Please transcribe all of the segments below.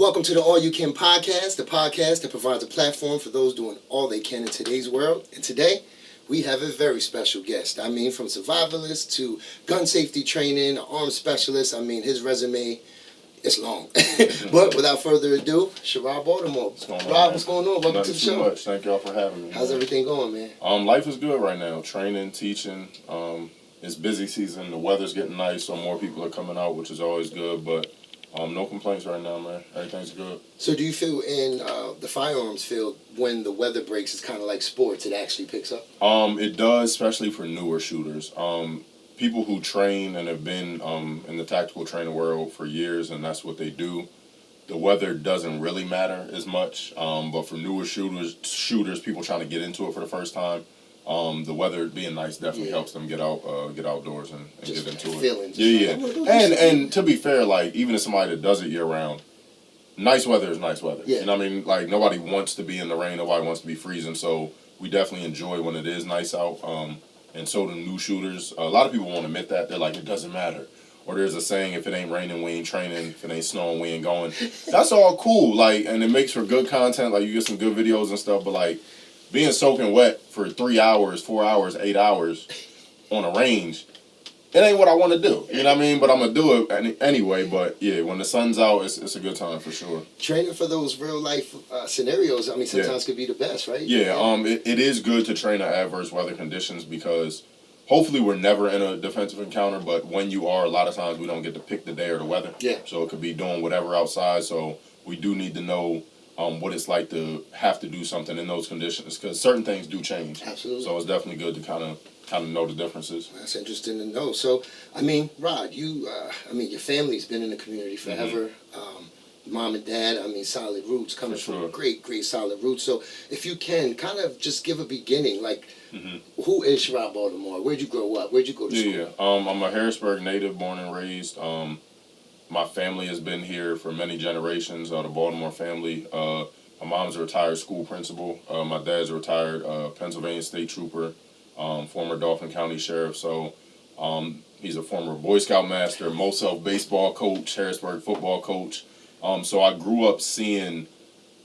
welcome to the All You Can podcast, the podcast that provides a platform for those doing all they can in today's world. And today, we have a very special guest. I mean, from survivalist to gun safety training, arms specialist. I mean, his resume is long. But without further ado, Sherrod Baltimore. What's going on, Rob, man? what's going on? Welcome to the show. Much. Thank y'all for having me. How's everything going, man? Life is good right now. Training, teaching. It's busy season. The weather's getting nice, so more people are coming out, which is always good. But no complaints right now, man. Everything's good. So do you feel in the firearms field, when the weather breaks, it's kind of like sports, it actually picks up? It does, especially for newer shooters. People who train and have been in the tactical training world for years, and that's what they do. The weather doesn't really matter as much. But for newer shooters, people trying to get into it for the first time, the weather being nice definitely helps them get outdoors and get into it. And to be fair, like even if somebody that does it year round, nice weather is nice weather. Yeah. You know what I mean? Like nobody wants to be in the rain, nobody wants to be freezing, so we definitely enjoy when it is nice out. And so do new shooters. A lot of people won't admit that. They're like, it doesn't matter. Or there's a saying, if it ain't raining, we ain't training. If it ain't snowing, we ain't going. That's all cool. Like, and it makes for good content. Like you get some good videos and stuff, but like being soaking wet for 3 hours, 4 hours, 8 hours on a range, it ain't what I want to do. You know what I mean? But I'm going to do it anyway. But yeah, when the sun's out, it's a good time for sure. Training for those real life scenarios, I mean, sometimes could be the best, right? Yeah, it is good to train in adverse weather conditions because hopefully we're never in a defensive encounter, but when you are, a lot of times we don't get to pick the day or the weather. Yeah. So it could be doing whatever outside. So we do need to know what it's like to have to do something in those conditions because certain things do change. Absolutely. So it's definitely good to kind of know the differences. That's interesting to know. So, I mean, Rod, your family's been in the community forever. Mom and dad, I mean, solid roots, coming from great solid roots. So if you can, kind of just give a beginning, like, who is Sherrod Baltimore? Where'd you grow up? Where'd you go to school? Yeah, I'm a Harrisburg native, born and raised. My family has been here for many generations, the Baltimore family. My mom's a retired school principal. My dad's a retired Pennsylvania state trooper, former Dauphin County sheriff. So he's a former Boy Scout master, Moself baseball coach, Harrisburg football coach. So I grew up seeing,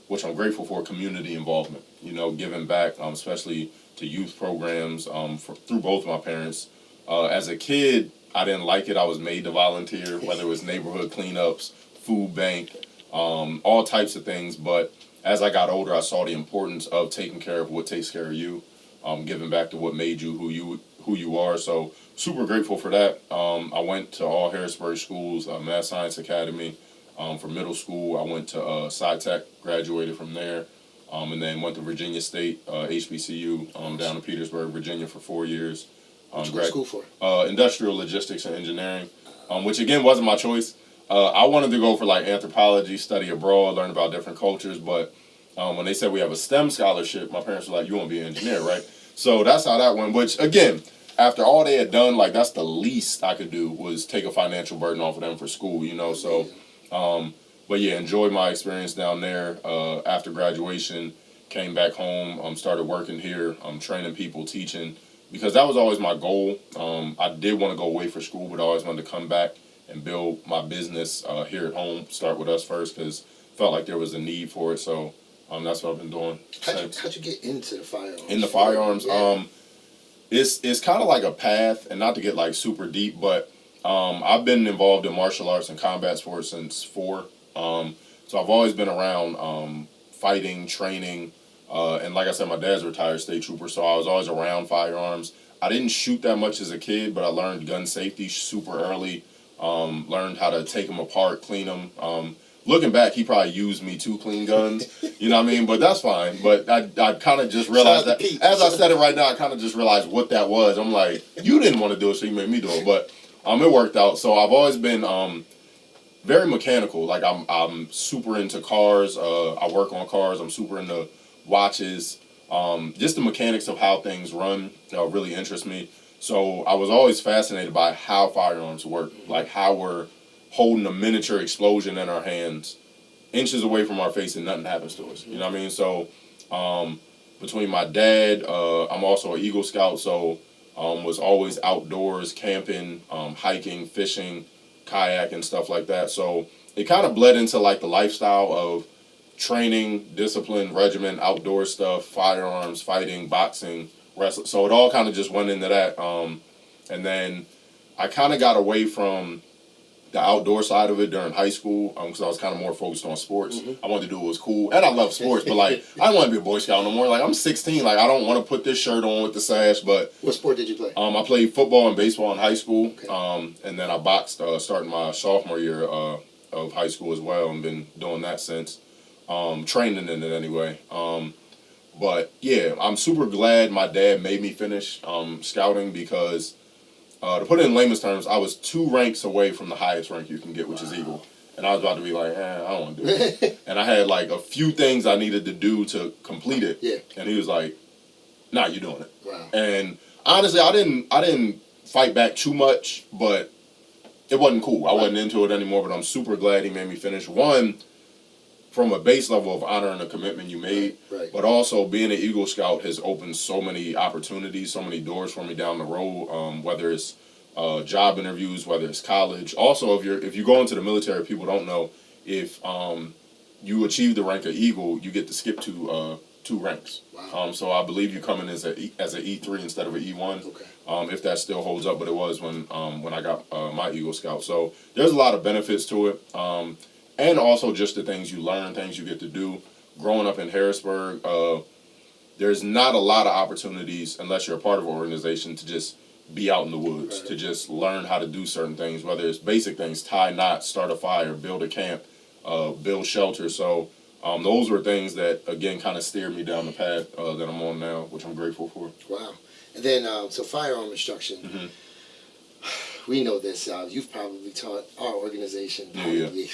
which I'm grateful for, community involvement, giving back, especially to youth programs through both of my parents. As a kid, I didn't like it. I was made to volunteer, whether it was neighborhood cleanups, food bank, all types of things. But as I got older, I saw the importance of taking care of what takes care of you, giving back to what made you who you are. So super grateful for that. I went to all Harrisburg schools, Math Science Academy. For middle school, I went to SciTech, graduated from there, and then went to Virginia State, HBCU, down in Petersburg, Virginia for 4 years. What you went to school for? Industrial logistics and engineering, which again wasn't my choice. I wanted to go for like anthropology, study abroad, learn about different cultures, but when they said we have a STEM scholarship, my parents were like, you want to be an engineer, right? So that's how that went, which again, after all they had done, like that's the least I could do was take a financial burden off of them for school, so... but yeah, enjoyed my experience down there. After graduation, came back home, started working here, training people, teaching, because that was always my goal. I did want to go away for school, but I always wanted to come back and build my business here at home, start with us first, because felt like there was a need for it. So that's what I've been doing. How'd you get into the firearms? In the firearms, it's kind of like a path, and not to get like super deep, but I've been involved in martial arts and combat sports since 4. So I've always been around fighting, training, and like I said, my dad's a retired state trooper, so I was always around firearms. I didn't shoot that much as a kid, but I learned gun safety super early, learned how to take them apart, clean them. Looking back, he probably used me to clean guns, you know what I mean? But that's fine. But I kind of just realized that, as I said it right now, I kind of just realized what that was. I'm like, you didn't want to do it, so you made me do it. But it worked out. So I've always been very mechanical. Like I'm super into cars. I work on cars. I'm super into watches. Just the mechanics of how things run really interest me. So I was always fascinated by how firearms work, like how we're holding a miniature explosion in our hands, inches away from our face, and nothing happens to us. You know what I mean? So between my dad, I'm also an Eagle Scout, so was always outdoors, camping, hiking, fishing, kayak and stuff like that. So it kind of bled into like the lifestyle of training, discipline, regimen, outdoor stuff, firearms, fighting, boxing, wrestling. So it all kind of just went into that. And then I kind of got away from the outdoor side of it during high school because I was kind of more focused on sports. I wanted to do what was cool, and I love sports, but like I don't want to be a Boy Scout no more. Like I'm 16, like I don't want to put this shirt on with the sash. But What sport did you play? I played football and baseball in high school, Okay. and then I boxed starting my sophomore year of high school as well, and been doing that since. Training in it anyway. But yeah, I'm super glad my dad made me finish scouting because. To put it in layman's terms, I was 2 ranks away from the highest rank you can get, which is Eagle. And I was about to be like, I don't want to do it. And I had like a few things I needed to do to complete it. Yeah. And he was like, nah, you're doing it. Wow. And honestly, I didn't fight back too much, but it wasn't cool. I wasn't into it anymore, but I'm super glad he made me finish. One, from a base level of honor and a commitment you made, Right. but also being an Eagle Scout has opened so many opportunities, so many doors for me down the road. Whether it's job interviews, whether it's college. Also, if you go into the military, people don't know if you achieve the rank of Eagle, you get to skip two ranks. Wow. So I believe you come in as an E3 instead of an E1. Okay. If that still holds up, but it was when I got my Eagle Scout. So there's a lot of benefits to it. And also just the things you learn, things you get to do. Growing up in Harrisburg, there's not a lot of opportunities unless you're a part of an organization to just be out in the woods, Right. to just learn how to do certain things, whether it's basic things, tie knots, start a fire, build a camp, build shelter. So those were things that, again, kind of steered me down the path that I'm on now, which I'm grateful for. Wow. And then, so firearm instruction. Mm-hmm. We know this. You've probably taught our organization probably maybe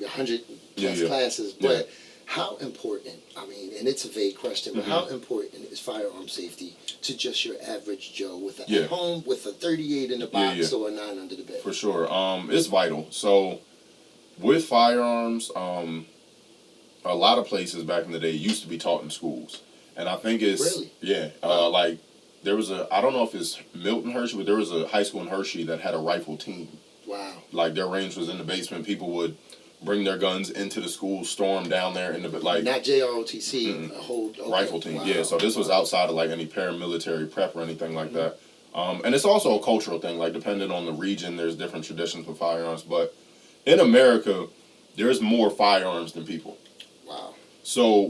100 plus classes. But how important, I mean, and it's a vague question, but how important is firearm safety to just your average Joe with at home with a 38 in the box or a 9 under the bed? For sure. It's vital. So with firearms, a lot of places back in the day used to be taught in schools. And I think it's, like there was I don't know if it's Milton Hershey, but there was a high school in Hershey that had a rifle team. Wow. Like their range was in the basement. People would bring their guns into the school, storm down there in the like. Not JROTC, a whole rifle team. Wow. Yeah. So this was outside of like any paramilitary prep or anything like that. And it's also a cultural thing. Like depending on the region, there's different traditions with firearms. But in America, there's more firearms than people. Wow. So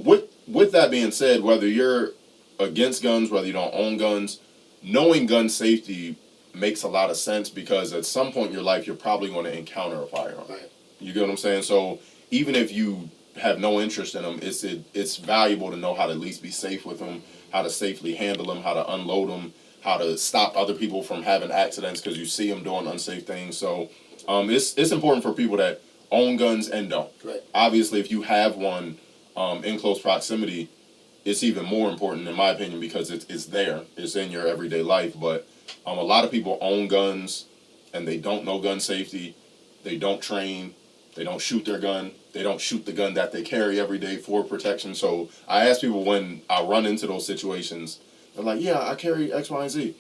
with that being said, whether you're against guns, whether you don't own guns, knowing gun safety makes a lot of sense because at some point in your life you're probably going to encounter a firearm. Right. You get what I'm saying? So even if you have no interest in them, it's valuable to know how to at least be safe with them, how to safely handle them, how to unload them, how to stop other people from having accidents because you see them doing unsafe things. So it's important for people that own guns and don't. Right. Obviously, if you have one in close proximity, it's even more important in my opinion because it's there. It's in your everyday life. But a lot of people own guns and they don't know gun safety. They don't train. They don't shoot their gun. They don't shoot the gun that they carry every day for protection. So I ask people when I run into those situations, they're like, yeah, I carry X, Y, and Z.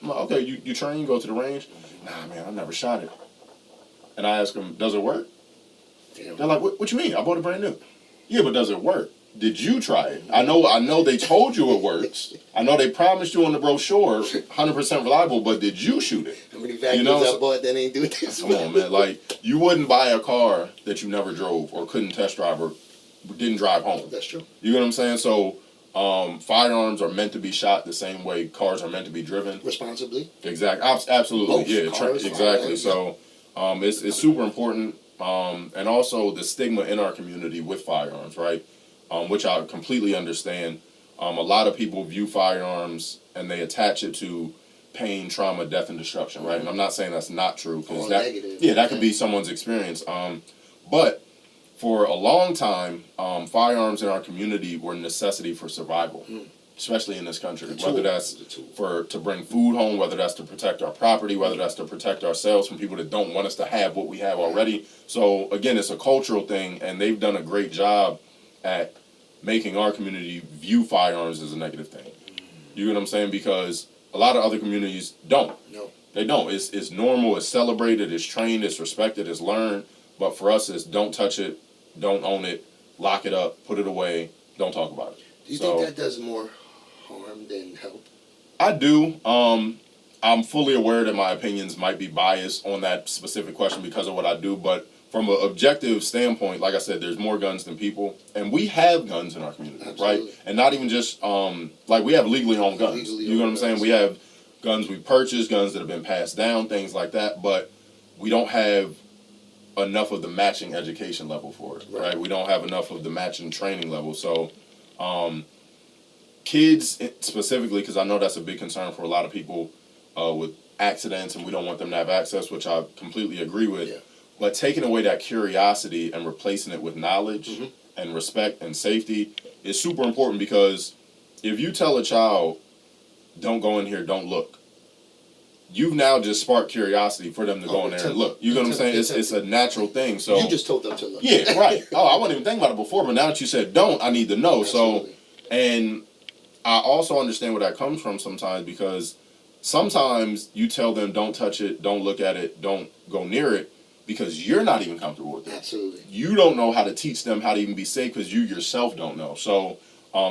I'm like, okay, you train, go to the range? Nah, man, I never shot it. And I ask them, does it work? They're like, what you mean? I bought it brand new. Yeah, but does it work? Did you try it? I know they told you it works. I know they promised you on the brochure 100% reliable, but did you shoot it? How many vacuums I bought that ain't doing this? Come on, man. Like, you wouldn't buy a car that you never drove or couldn't test drive or didn't drive home. That's true. You know what I'm saying? So, firearms are meant to be shot the same way cars are meant to be driven. Responsibly? Exactly. Absolutely. Both Yeah, cars, exactly. Fire, so, it's super important. And also the stigma in our community with firearms, right? Which I completely understand. A lot of people view firearms and they attach it to pain, trauma, death, and destruction, right? And I'm not saying that's not true. Cause that could be someone's experience. But for a long time, firearms in our community were a necessity for survival, especially in this country. Whether that's to bring food home, whether that's to protect our property, whether that's to protect ourselves from people that don't want us to have what we have already. So again, it's a cultural thing, and they've done a great job at making our community view firearms as a negative thing. You know what I'm saying? Because a lot of other communities don't. No. They don't. It's normal. It's celebrated. It's trained. It's respected. It's learned. But for us, it's don't touch it, don't own it, lock it up, put it away, don't talk about it. Do you think that does more harm than help? I do. I'm fully aware that my opinions might be biased on that specific question because of what I do. But from an objective standpoint, like I said, there's more guns than people, and we have guns in our community, Absolutely. right? And not even just like we have legally owned guns. You know what I'm saying? We have guns we purchased, guns that have been passed down, things like that. But we don't have enough of the matching education level for it, right? We don't have enough of the matching training level. So kids specifically, because I know that's a big concern for a lot of people with accidents, and we don't want them to have access, which I completely agree with. Yeah. But taking away that curiosity and replacing it with knowledge and respect and safety is super important, because if you tell a child, don't go in here, don't look, you've now just sparked curiosity for them to go in there and look. You know what I'm saying? It's a natural thing. So you just told them to look. Yeah, right. Oh, I wasn't even thinking about it before, but now that you said don't, I need to know. Absolutely. So, and I also understand where that comes from sometimes, because sometimes you tell them don't touch it, don't look at it, don't go near it, because you're not even comfortable with it. Absolutely. You don't know how to teach them how to even be safe because you yourself don't know. So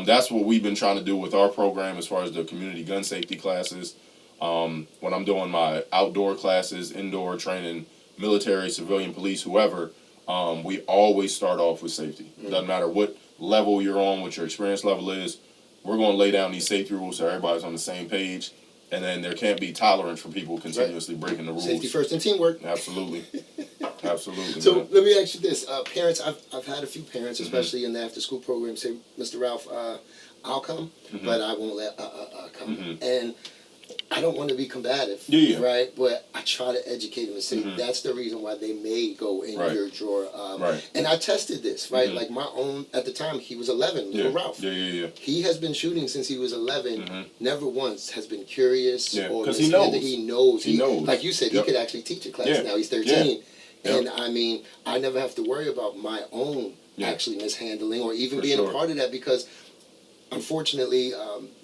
that's what we've been trying to do with our program as far as the community gun safety classes. When I'm doing my outdoor classes, indoor training, military, civilian, police, whoever, we always start off with safety. Doesn't matter what level you're on, what your experience level is, we're going to lay down these safety rules so everybody's on the same page. And then there can't be tolerance for people continuously breaking the rules. Safety first and teamwork. Absolutely. Absolutely. So man. let me ask you this. Parents, I've had a few parents, especially in the after school program, say, Mr. Ralph, I'll come, but I won't let come. And I don't want to be combative, right? But I try to educate them and say that's the reason why they may go in your drawer. And I tested this, right? Like my own, at the time, he was 11, little Ralph. He has been shooting since he was 11. Never once has been curious or because he knows. He knows. He knows. Like you said, he could actually teach a class. Now he's 13. And I mean, I never have to worry about my own actually mishandling or even being a part of that, because unfortunately,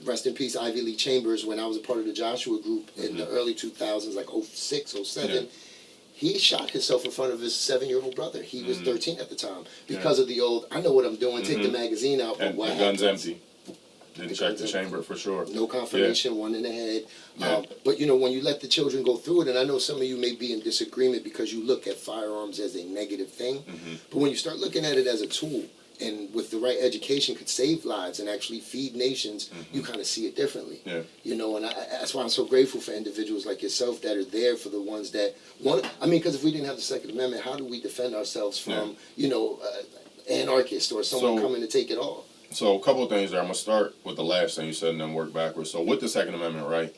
rest in peace, Ivy Lee Chambers, when I was a part of the Joshua group in the early 2000s, like 06, 07, he shot himself in front of his 7-year-old brother. He was 13 at the time. Because of the old, I know what I'm doing, take the magazine out. And what the gun's happens? empty. Didn't check the chamber for sure. No confirmation, one in the head. But, you know, when you let the children go through it, and I know some of you may be in disagreement because you look at firearms as a negative thing, but when you start looking at it as a tool, and with the right education could save lives and actually feed nations, you kind of see it differently. You know, and that's why I'm so grateful for individuals like yourself that are there for the ones that want. I mean, because if we didn't have the Second Amendment, how do we defend ourselves from, you know, anarchists or someone coming to take it all? So a couple of things there. I'm going to start with the last thing you said and then work backwards. So with the Second Amendment, right,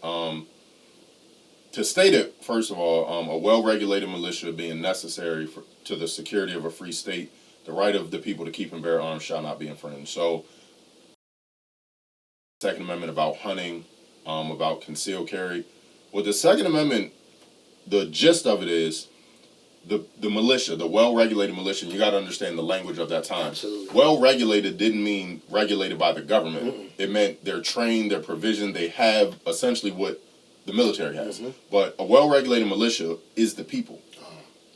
to state it, first of all, a well-regulated militia being necessary to the security of a free state, the right of the people to keep and bear arms shall not be infringed. So Second Amendment about hunting, about concealed carry. Well, the Second Amendment, the gist of it is the militia, the well-regulated militia, and you got to understand the language of that time. Absolutely. Well-regulated didn't mean regulated by the government. It meant they're trained, they're provisioned, they have essentially what the military has. But a well-regulated militia is the people.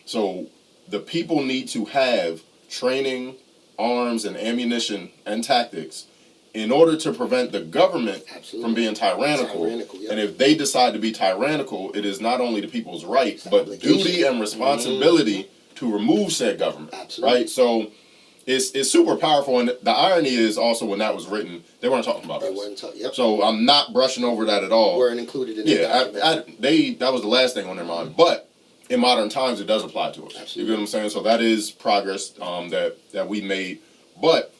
So the people need to have training, arms, and ammunition and tactics in order to prevent the government from being tyrannical. And if they decide to be tyrannical, it is not only the people's right, but duty and responsibility to remove said government. Right? So it's super powerful. And the irony is also when that was written, they weren't talking about us. So I'm not brushing over that at all. Weren't included in the document. That was the last thing on their mind. But in modern times, it does apply to us. You get what I'm saying? So that is progress that we made. But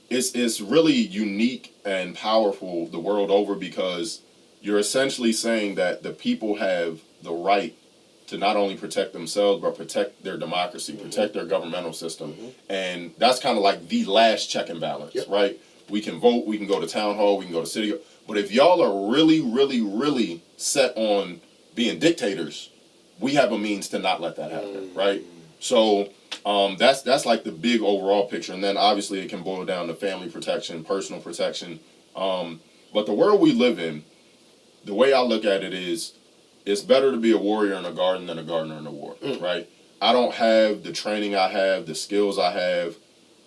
it's really unique and powerful the world over, because you're essentially saying that the people have the right to not only protect themselves, but protect their democracy, protect their governmental system. And that's kind of like the last check and balance, right? We can vote, we can go to town hall, we can go to city. But if y'all are really, really, really set on being dictators, we have a means to not let that happen, right? So that's like the big overall picture. And then obviously it can boil down to family protection, personal protection. But the world we live in, the way I look at it is, it's better to be a warrior in a garden than a gardener in a war, right? I don't have the training I have, the skills I have,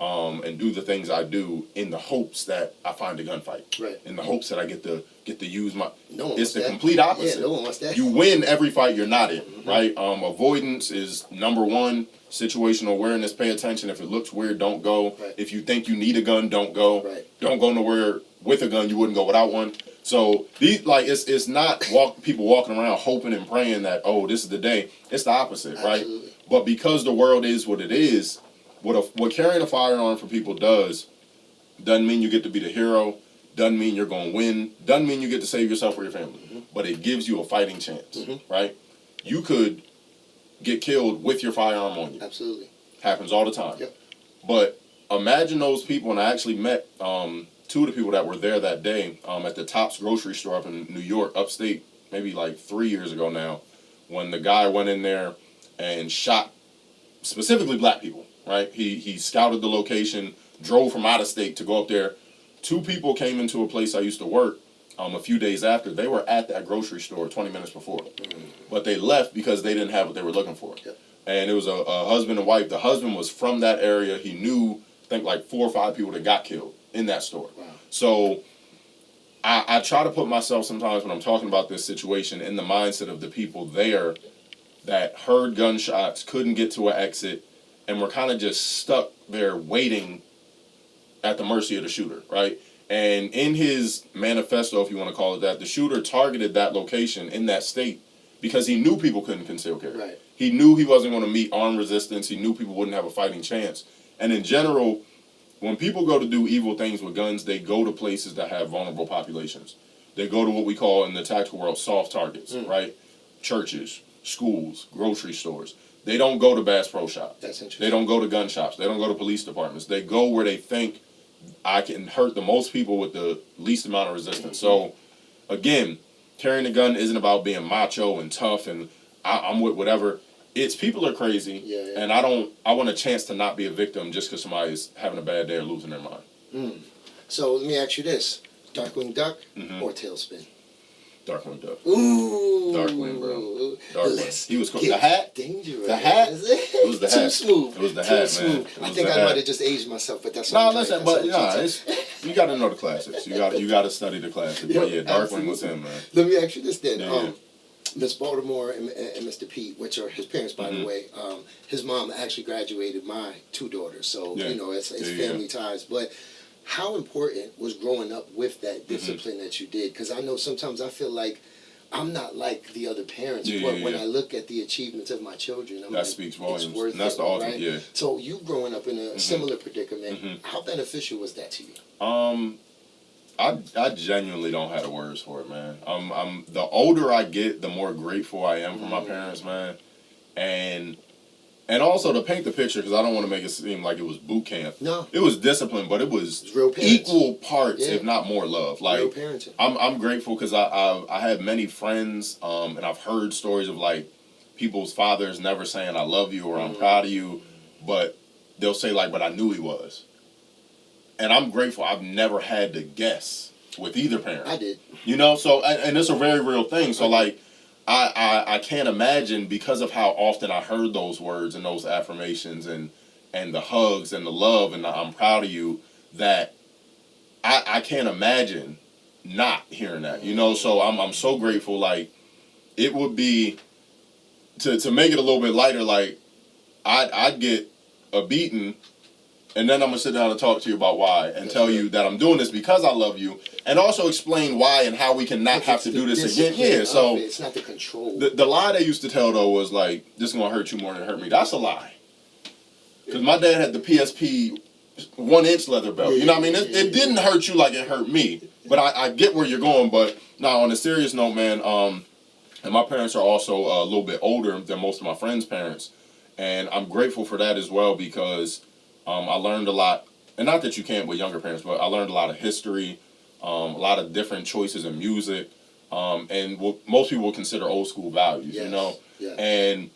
and do the things I do in the hopes that I find a gunfight. Right. In the hopes that I get to use my. No one it's wants the that. complete opposite. Yeah, no one wants that. You win every fight you're not in, right? Avoidance is number one. Situational awareness. Pay attention. If it looks weird, don't go. Right. If you think you need a gun, don't go. Right. Don't go nowhere with a gun. You wouldn't go without one. So these it's not people walking around hoping and praying that this is the day. It's the opposite, Absolutely. right? But because the world is what it is, what carrying a firearm for people doesn't mean you get to be the hero. Doesn't mean you're going to win. Doesn't mean you get to save yourself or your family. But it gives you a fighting chance, right? You could get killed with your firearm on you. Absolutely. Happens all the time. Yep. But imagine those people, and I actually met two of the people that were there that day at the Tops grocery store up in New York, upstate, maybe like 3 years ago now, when the guy went in there and shot specifically black people, right? He scouted the location, drove from out of state to go up there. Two people came into a place I used to work a few days after. They were at that grocery store 20 minutes before. But they left because they didn't have what they were looking for. Yep. And it was a husband and wife. The husband was from that area. He knew, I think, like 4 or 5 people that got killed in that store. Wow. So I try to put myself sometimes when I'm talking about this situation in the mindset of the people there that heard gunshots, couldn't get to an exit, and were kind of just stuck there waiting at the mercy of the shooter, right? And in his manifesto, if you want to call it that, the shooter targeted that location in that state because he knew people couldn't conceal carry. Right. He knew he wasn't going to meet armed resistance. He knew people wouldn't have a fighting chance. And in general, when people go to do evil things with guns, they go to places that have vulnerable populations. They go to what we call in the tactical world soft targets, right? Churches, schools, grocery stores. They don't go to Bass Pro Shops. That's interesting. They don't go to gun shops. They don't go to police departments. They go where they think I can hurt the most people with the least amount of resistance. So, again, carrying a gun isn't about being macho and tough and I'm with whatever. It's people are crazy, and I want a chance to not be a victim just because somebody's having a bad day or losing their mind. So let me ask you this: Darkwing Duck or Tailspin? Darkwing Duck. Ooh. Darkwing, bro. Darkwing. He was cool. The hat? Dangerous. The hat? It was the hat. Too smooth. It was the Too hat, smooth. man. I think I might have just aged myself, but that's no. Listen, but you got to know the classics. You got to study the classics. But yeah, Darkwing was him, man. Let me ask you this then. Yeah. Miss Baltimore and Mr. Pete, which are his parents, by the way, his mom actually graduated my 2 daughters, so it's family ties. But how important was growing up with that discipline that you did? Because I know sometimes I feel like I'm not like the other parents, but when I look at the achievements of my children, I'm that like, speaks volumes. it's worth and that's it, the ultimate, right? yeah. So you growing up in a similar predicament, how beneficial was that to you? I genuinely don't have the words for it, man. I'm the older I get, the more grateful I am for my parents, man. And also to paint the picture, because I don't want to make it seem like it was boot camp. No. It was discipline, but it was real equal parts, if not more love. Like, real parenting. I'm grateful because I have many friends, and I've heard stories of like people's fathers never saying I love you or I'm proud of you, but they'll say like, but I knew he was. And I'm grateful I've never had to guess with either parent. I did. You know, so, and it's a very real thing. So, like, I can't imagine because of how often I heard those words and those affirmations and the hugs and the love and the I'm proud of you, that I can't imagine not hearing that, you know? So I'm so grateful. Like, it would be, to make it a little bit lighter, like, I'd get a beating, and then I'm going to sit down and talk to you about why and tell you that I'm doing this because I love you, and also explain why and how we can not have to do this again. Yeah, so it's not the control. The lie they used to tell, though, was like, this is going to hurt you more than it hurt me. That's a lie. Because my dad had the PSP 1-inch leather belt. You know what I mean? It didn't hurt you like it hurt me. But I get where you're going. But now, on a serious note, man, and my parents are also a little bit older than most of my friends' parents. And I'm grateful for that as well because I learned a lot. And not that you can't with younger parents, but I learned a lot of history, a lot of different choices in music, and what most people would consider old school values, you know? Yeah. And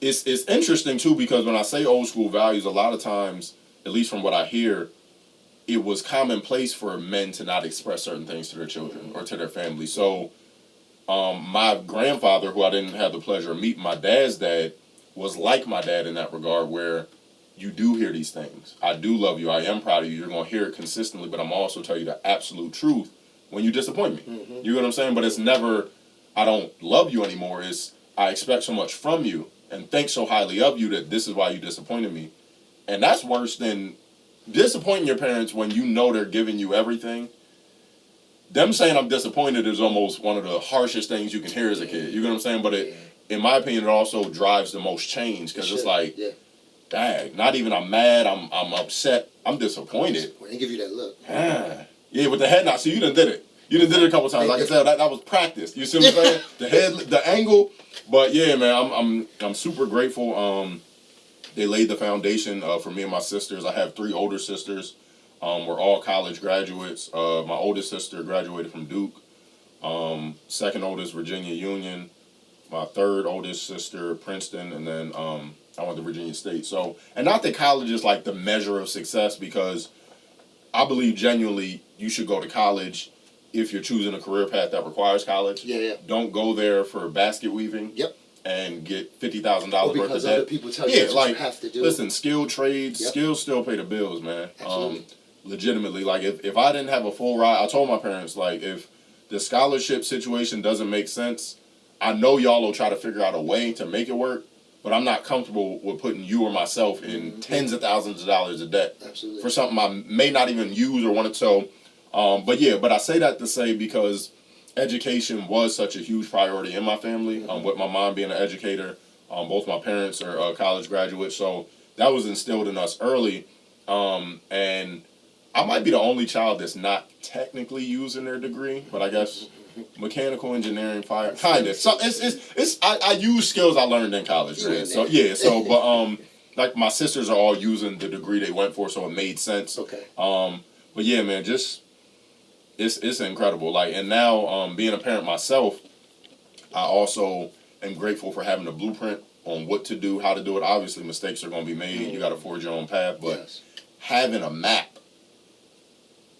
it's interesting, too, because when I say old school values, a lot of times, at least from what I hear, it was commonplace for men to not express certain things to their children or to their family. So My grandfather, who I didn't have the pleasure of meeting, my dad's dad, was like my dad in that regard, where you do hear these things. I do love you. I am proud of you. You're going to hear it consistently, but I'm also tell you the absolute truth when you disappoint me. Mm-hmm. You know what I'm saying? But it's never, I don't love you anymore. It's, I expect so much from you and think so highly of you that this is why you disappointed me. And that's worse than disappointing your parents when you know they're giving you everything. Them saying I'm disappointed is almost one of the harshest things you can hear as a kid. You know what I'm saying? But it, in my opinion, it also drives the most change, because it's like, dang, not even I'm mad, I'm upset, I'm disappointed. When they give you that look. Yeah, with the head nod. So you done did it. You done did it a couple times. Like I said, that was practice. You see what I'm saying? The head, the angle. But yeah, man, I'm super grateful. They laid the foundation for me and my sisters. I have 3 older sisters. We're all college graduates. My oldest sister graduated from Duke. Second oldest, Virginia Union. My third oldest sister, Princeton, and then I went to Virginia State. So, and not that college is like the measure of success, because I believe genuinely you should go to college if you're choosing a career path that requires college. Don't go there for basket weaving. And get $50,000 worth of debt. Because other people tell you that's what you have to do. Listen, skilled trades, skills still pay the bills, man. Legitimately, like if I didn't have a full ride, I told my parents, like, if the scholarship situation doesn't make sense, I know y'all will try to figure out a way to make it work, but I'm not comfortable with putting you or myself in tens of thousands of dollars of debt for something I may not even use or want to. So, but I say that to say, because education was such a huge priority in my family, with my mom being an educator. Both my parents are college graduates, so that was instilled in us early. And I might be the only child that's not technically using their degree, but I guess mechanical engineering, fire, kind of. So I use skills I learned in college, man. So yeah, but like my sisters are all using the degree they went for, so it made sense. But yeah, man, just it's incredible. Like, and now being a parent myself, I also am grateful for having a blueprint on what to do, how to do it. Obviously, mistakes are going to be made. You got to forge your own path, but having a map,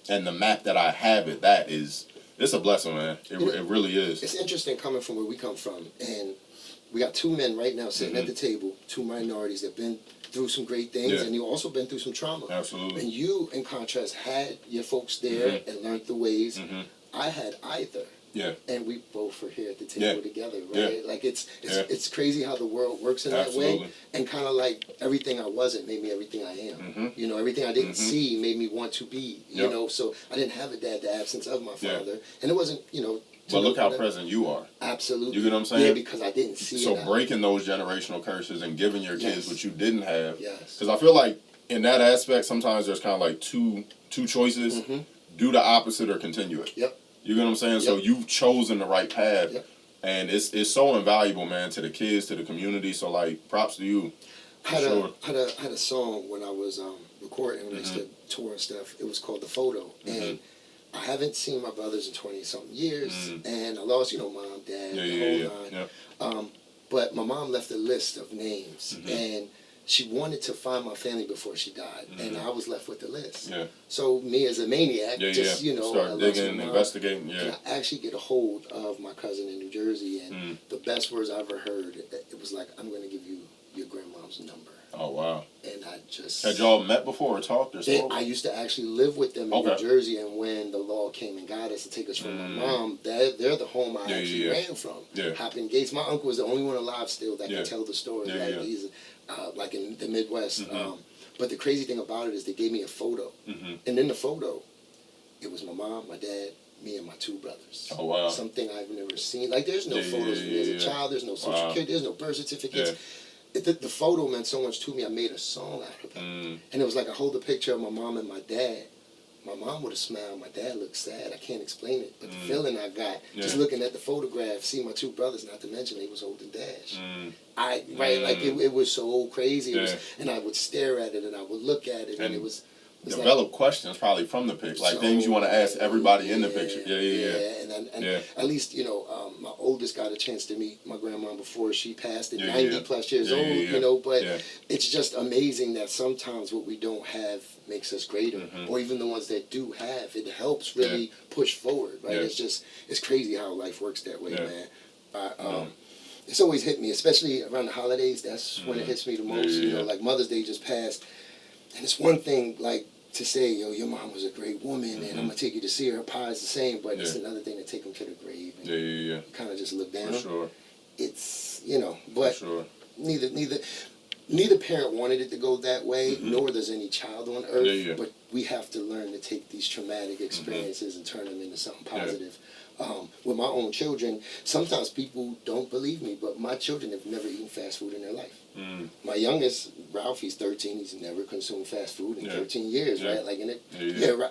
and the map that I have it's a blessing, man. It really is. It's interesting coming from where we come from, and we got 2 men right now sitting at the table, 2 minorities that have been through some great things, and you've also been through some trauma. Absolutely. And you, in contrast, had your folks there and learned the ways. I had either. And we both were here at the table together, right? Like it's crazy how the world works in that way, and kind of like everything I wasn't made me everything I am. You know, everything I didn't see made me want to be. You know, so I didn't have a dad, the absence of my father, and it wasn't, you know. But look how present you are. Absolutely. You get what I'm saying? Yeah, because I didn't see it. So breaking those generational curses and giving your kids what you didn't have. Yes. Because I feel like in that aspect, sometimes there's kind of like two choices: do the opposite or continue it. You get what I'm saying? So you've chosen the right path, and it's so invaluable, man, to the kids, to the community. So like, props to you. Had a song when I was recording, when I used to tour and stuff. It was called The Photo, and I haven't seen my brothers in 20-something years, and I lost, you know, mom, dad, the whole nine. But my mom left a list of names, and she wanted to find my family before she died, and I was left with the list. So me as a maniac, you know, start digging, investigating. And I actually get a hold of my cousin in New Jersey, and the best words I ever heard, it was like, "I'm going to give you your grandmom's number." Oh, wow. And I just... Had y'all met before or talked or spoke? I used to actually live with them in New Jersey, and when the law came and got us to take us from my mom, they're the home I actually ran from. Hopping Gates. My uncle was the only one alive still that can tell the story. He's like in the Midwest. But the crazy thing about it is they gave me a photo. And in the photo, it was my mom, my dad, me, and my 2 brothers. Oh, wow. Something I've never seen. Like, there's no photos of me as a child. There's no social security. There's no birth certificates. The photo meant so much to me. I made a song out of it. And it was like I hold a picture of my mom and my dad. My mom would have smiled. My dad looked sad. I can't explain it. But the feeling I got, just looking at the photograph, seeing my 2 brothers, not to mention they was holding Dash. Like it was so crazy. It was, and I would stare at it and I would look at it, and it was develop questions probably from the picture, like things you want to ask everybody in the picture. And at least, my oldest got a chance to meet my grandma before she passed at 90 plus years old, but it's just amazing that sometimes what we don't have makes us greater, or even the ones that do have, it helps really push forward, right? It's crazy how life works that way, man. It's always hit me, especially around the holidays. That's when it hits me the most. Like Mother's Day just passed, and it's one thing like to say, your mom was a great woman, and I'm gonna take you to see her. Her pie's the same, but it's another thing to take them to the grave. And kind of just look down. For sure. It's but neither parent wanted it to go that way, nor does any child on earth. But we have to learn to take these traumatic experiences and turn them into something positive. With my own children, sometimes people don't believe me, but my children have never eaten fast food in their life. My youngest, Ralph, he's 13. He's never consumed fast food in 13 years, right? Like,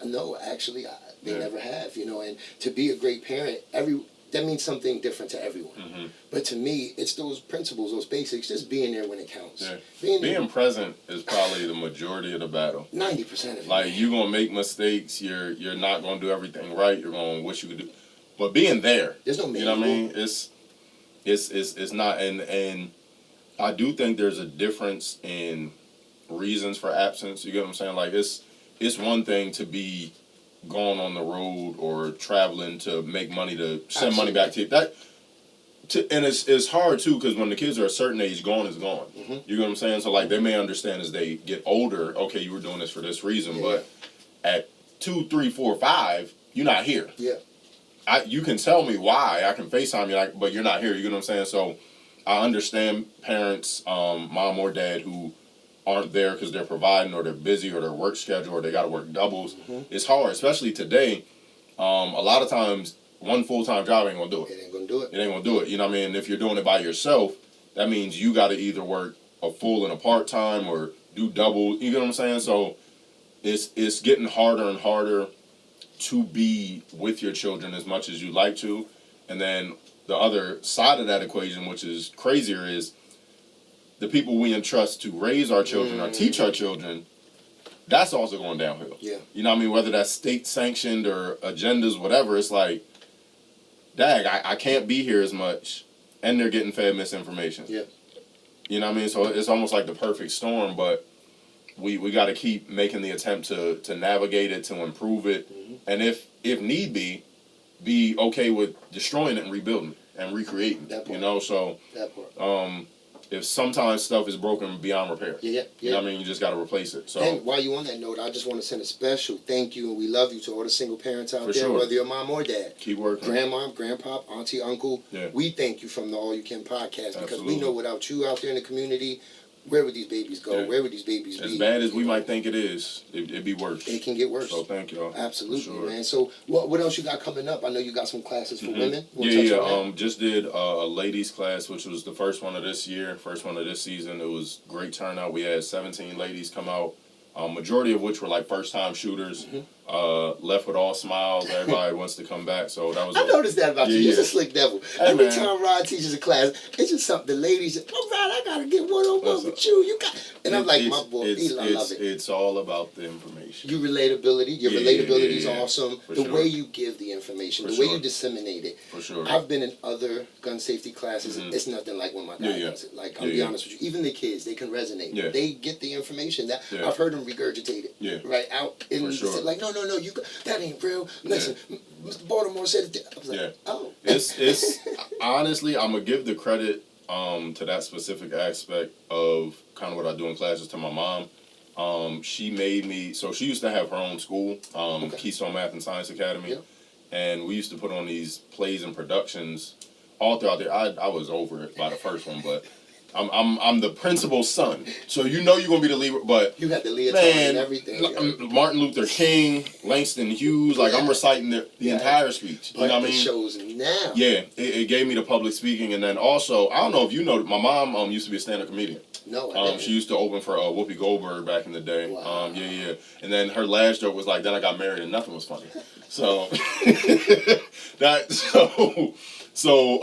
no, actually, they never have. And to be a great parent, that means something different to everyone. But to me, it's those principles, those basics, just being there when it counts. Being present is probably the majority of the battle. 90% of it. Like, you're gonna make mistakes. You're not gonna do everything right. You're gonna wish you could do. But being there, there's no manual. You know what I mean? It's not, and I do think there's a difference in reasons for absence. You get what I'm saying? Like, it's one thing to be going on the road or traveling to make money to send money back to you. And it's hard too, because when the kids are a certain age, gone is gone. You know what I'm saying? So like, they may understand as they get older, okay, you were doing this for this reason, but at 2, 3, 4, 5, you're not here. You can tell me why. I can FaceTime you, but you're not here. You know what I'm saying? So I understand parents, mom or dad, who aren't there because they're providing, or they're busy, or their work schedule, or they got to work doubles. It's hard, especially today. A lot of times, one full-time job ain't gonna do it. It ain't gonna do it. It ain't gonna do it. You know what I mean? If you're doing it by yourself, that means you got to either work a full and a part-time, or do double. You know what I'm saying? So it's getting harder and harder to be with your children as much as you like to. And then the other side of that equation, which is crazier, is the people we entrust to raise our children or teach our children, that's also going downhill. You know what I mean? Whether that's state sanctioned or agendas, whatever, it's like, dag, I can't be here as much, and they're getting fed misinformation. You know what I mean? So it's almost like the perfect storm, but we got to keep making the attempt to navigate it, to improve it, and if need be okay with destroying it and rebuilding and recreating. So if sometimes stuff is broken beyond repair, you know what I mean, you just got to replace it. So, and while you on that note, I just want to send a special thank you and we love you to all the single parents out there, whether you're mom or dad. Keep working. Grandma, grandpa, auntie, uncle. We thank you from the All You Can podcast, because we know without you out there in the community, where would these babies go? Where would these babies be? As bad as we might think it is, it'd be worse. It can get worse. So thank y'all. Absolutely, man. So what else you got coming up? I know you got some classes for women. Just did a ladies class, which was the first one of this year, first one of this season. It was great turnout. We had 17 ladies come out, majority of which were like first-time shooters. Left with all smiles. Everybody wants to come back. So that was. I noticed that about you. You're a slick devil. Every time Rod teaches a class, it's just something the ladies. Oh, Rod, I gotta get one-on-one with you. You got, and I'm like, my boy, I love it. It's all about the information. Your relatability is awesome. The way you give the information, the way you disseminate it. For sure. I've been in other gun safety classes. It's nothing like when my guy does it. Like, I'll be honest with you. Even the kids, they can resonate. They get the information that I've heard them regurgitate it. Right out in like, no, that ain't real. Listen, Mr. Baltimore said it. I was like, oh. It's honestly, I'm gonna give the credit to that specific aspect of kind of what I do in classes to my mom. She made me, so she used to have her own school, Keystone Math and Science Academy, and we used to put on these plays and productions all throughout there. I was over it by the first one, but I'm the principal's son, so you're gonna be the leader. But you had the leotard and everything. Martin Luther King, Langston Hughes, like I'm reciting the entire speech. You know what I mean? It shows now. It gave me the public speaking, and then also I don't know if you know, my mom used to be a stand-up comedian. No, I didn't. She used to open for Whoopi Goldberg back in the day. Wow. And then her last joke was like, then I got married and nothing was funny. So So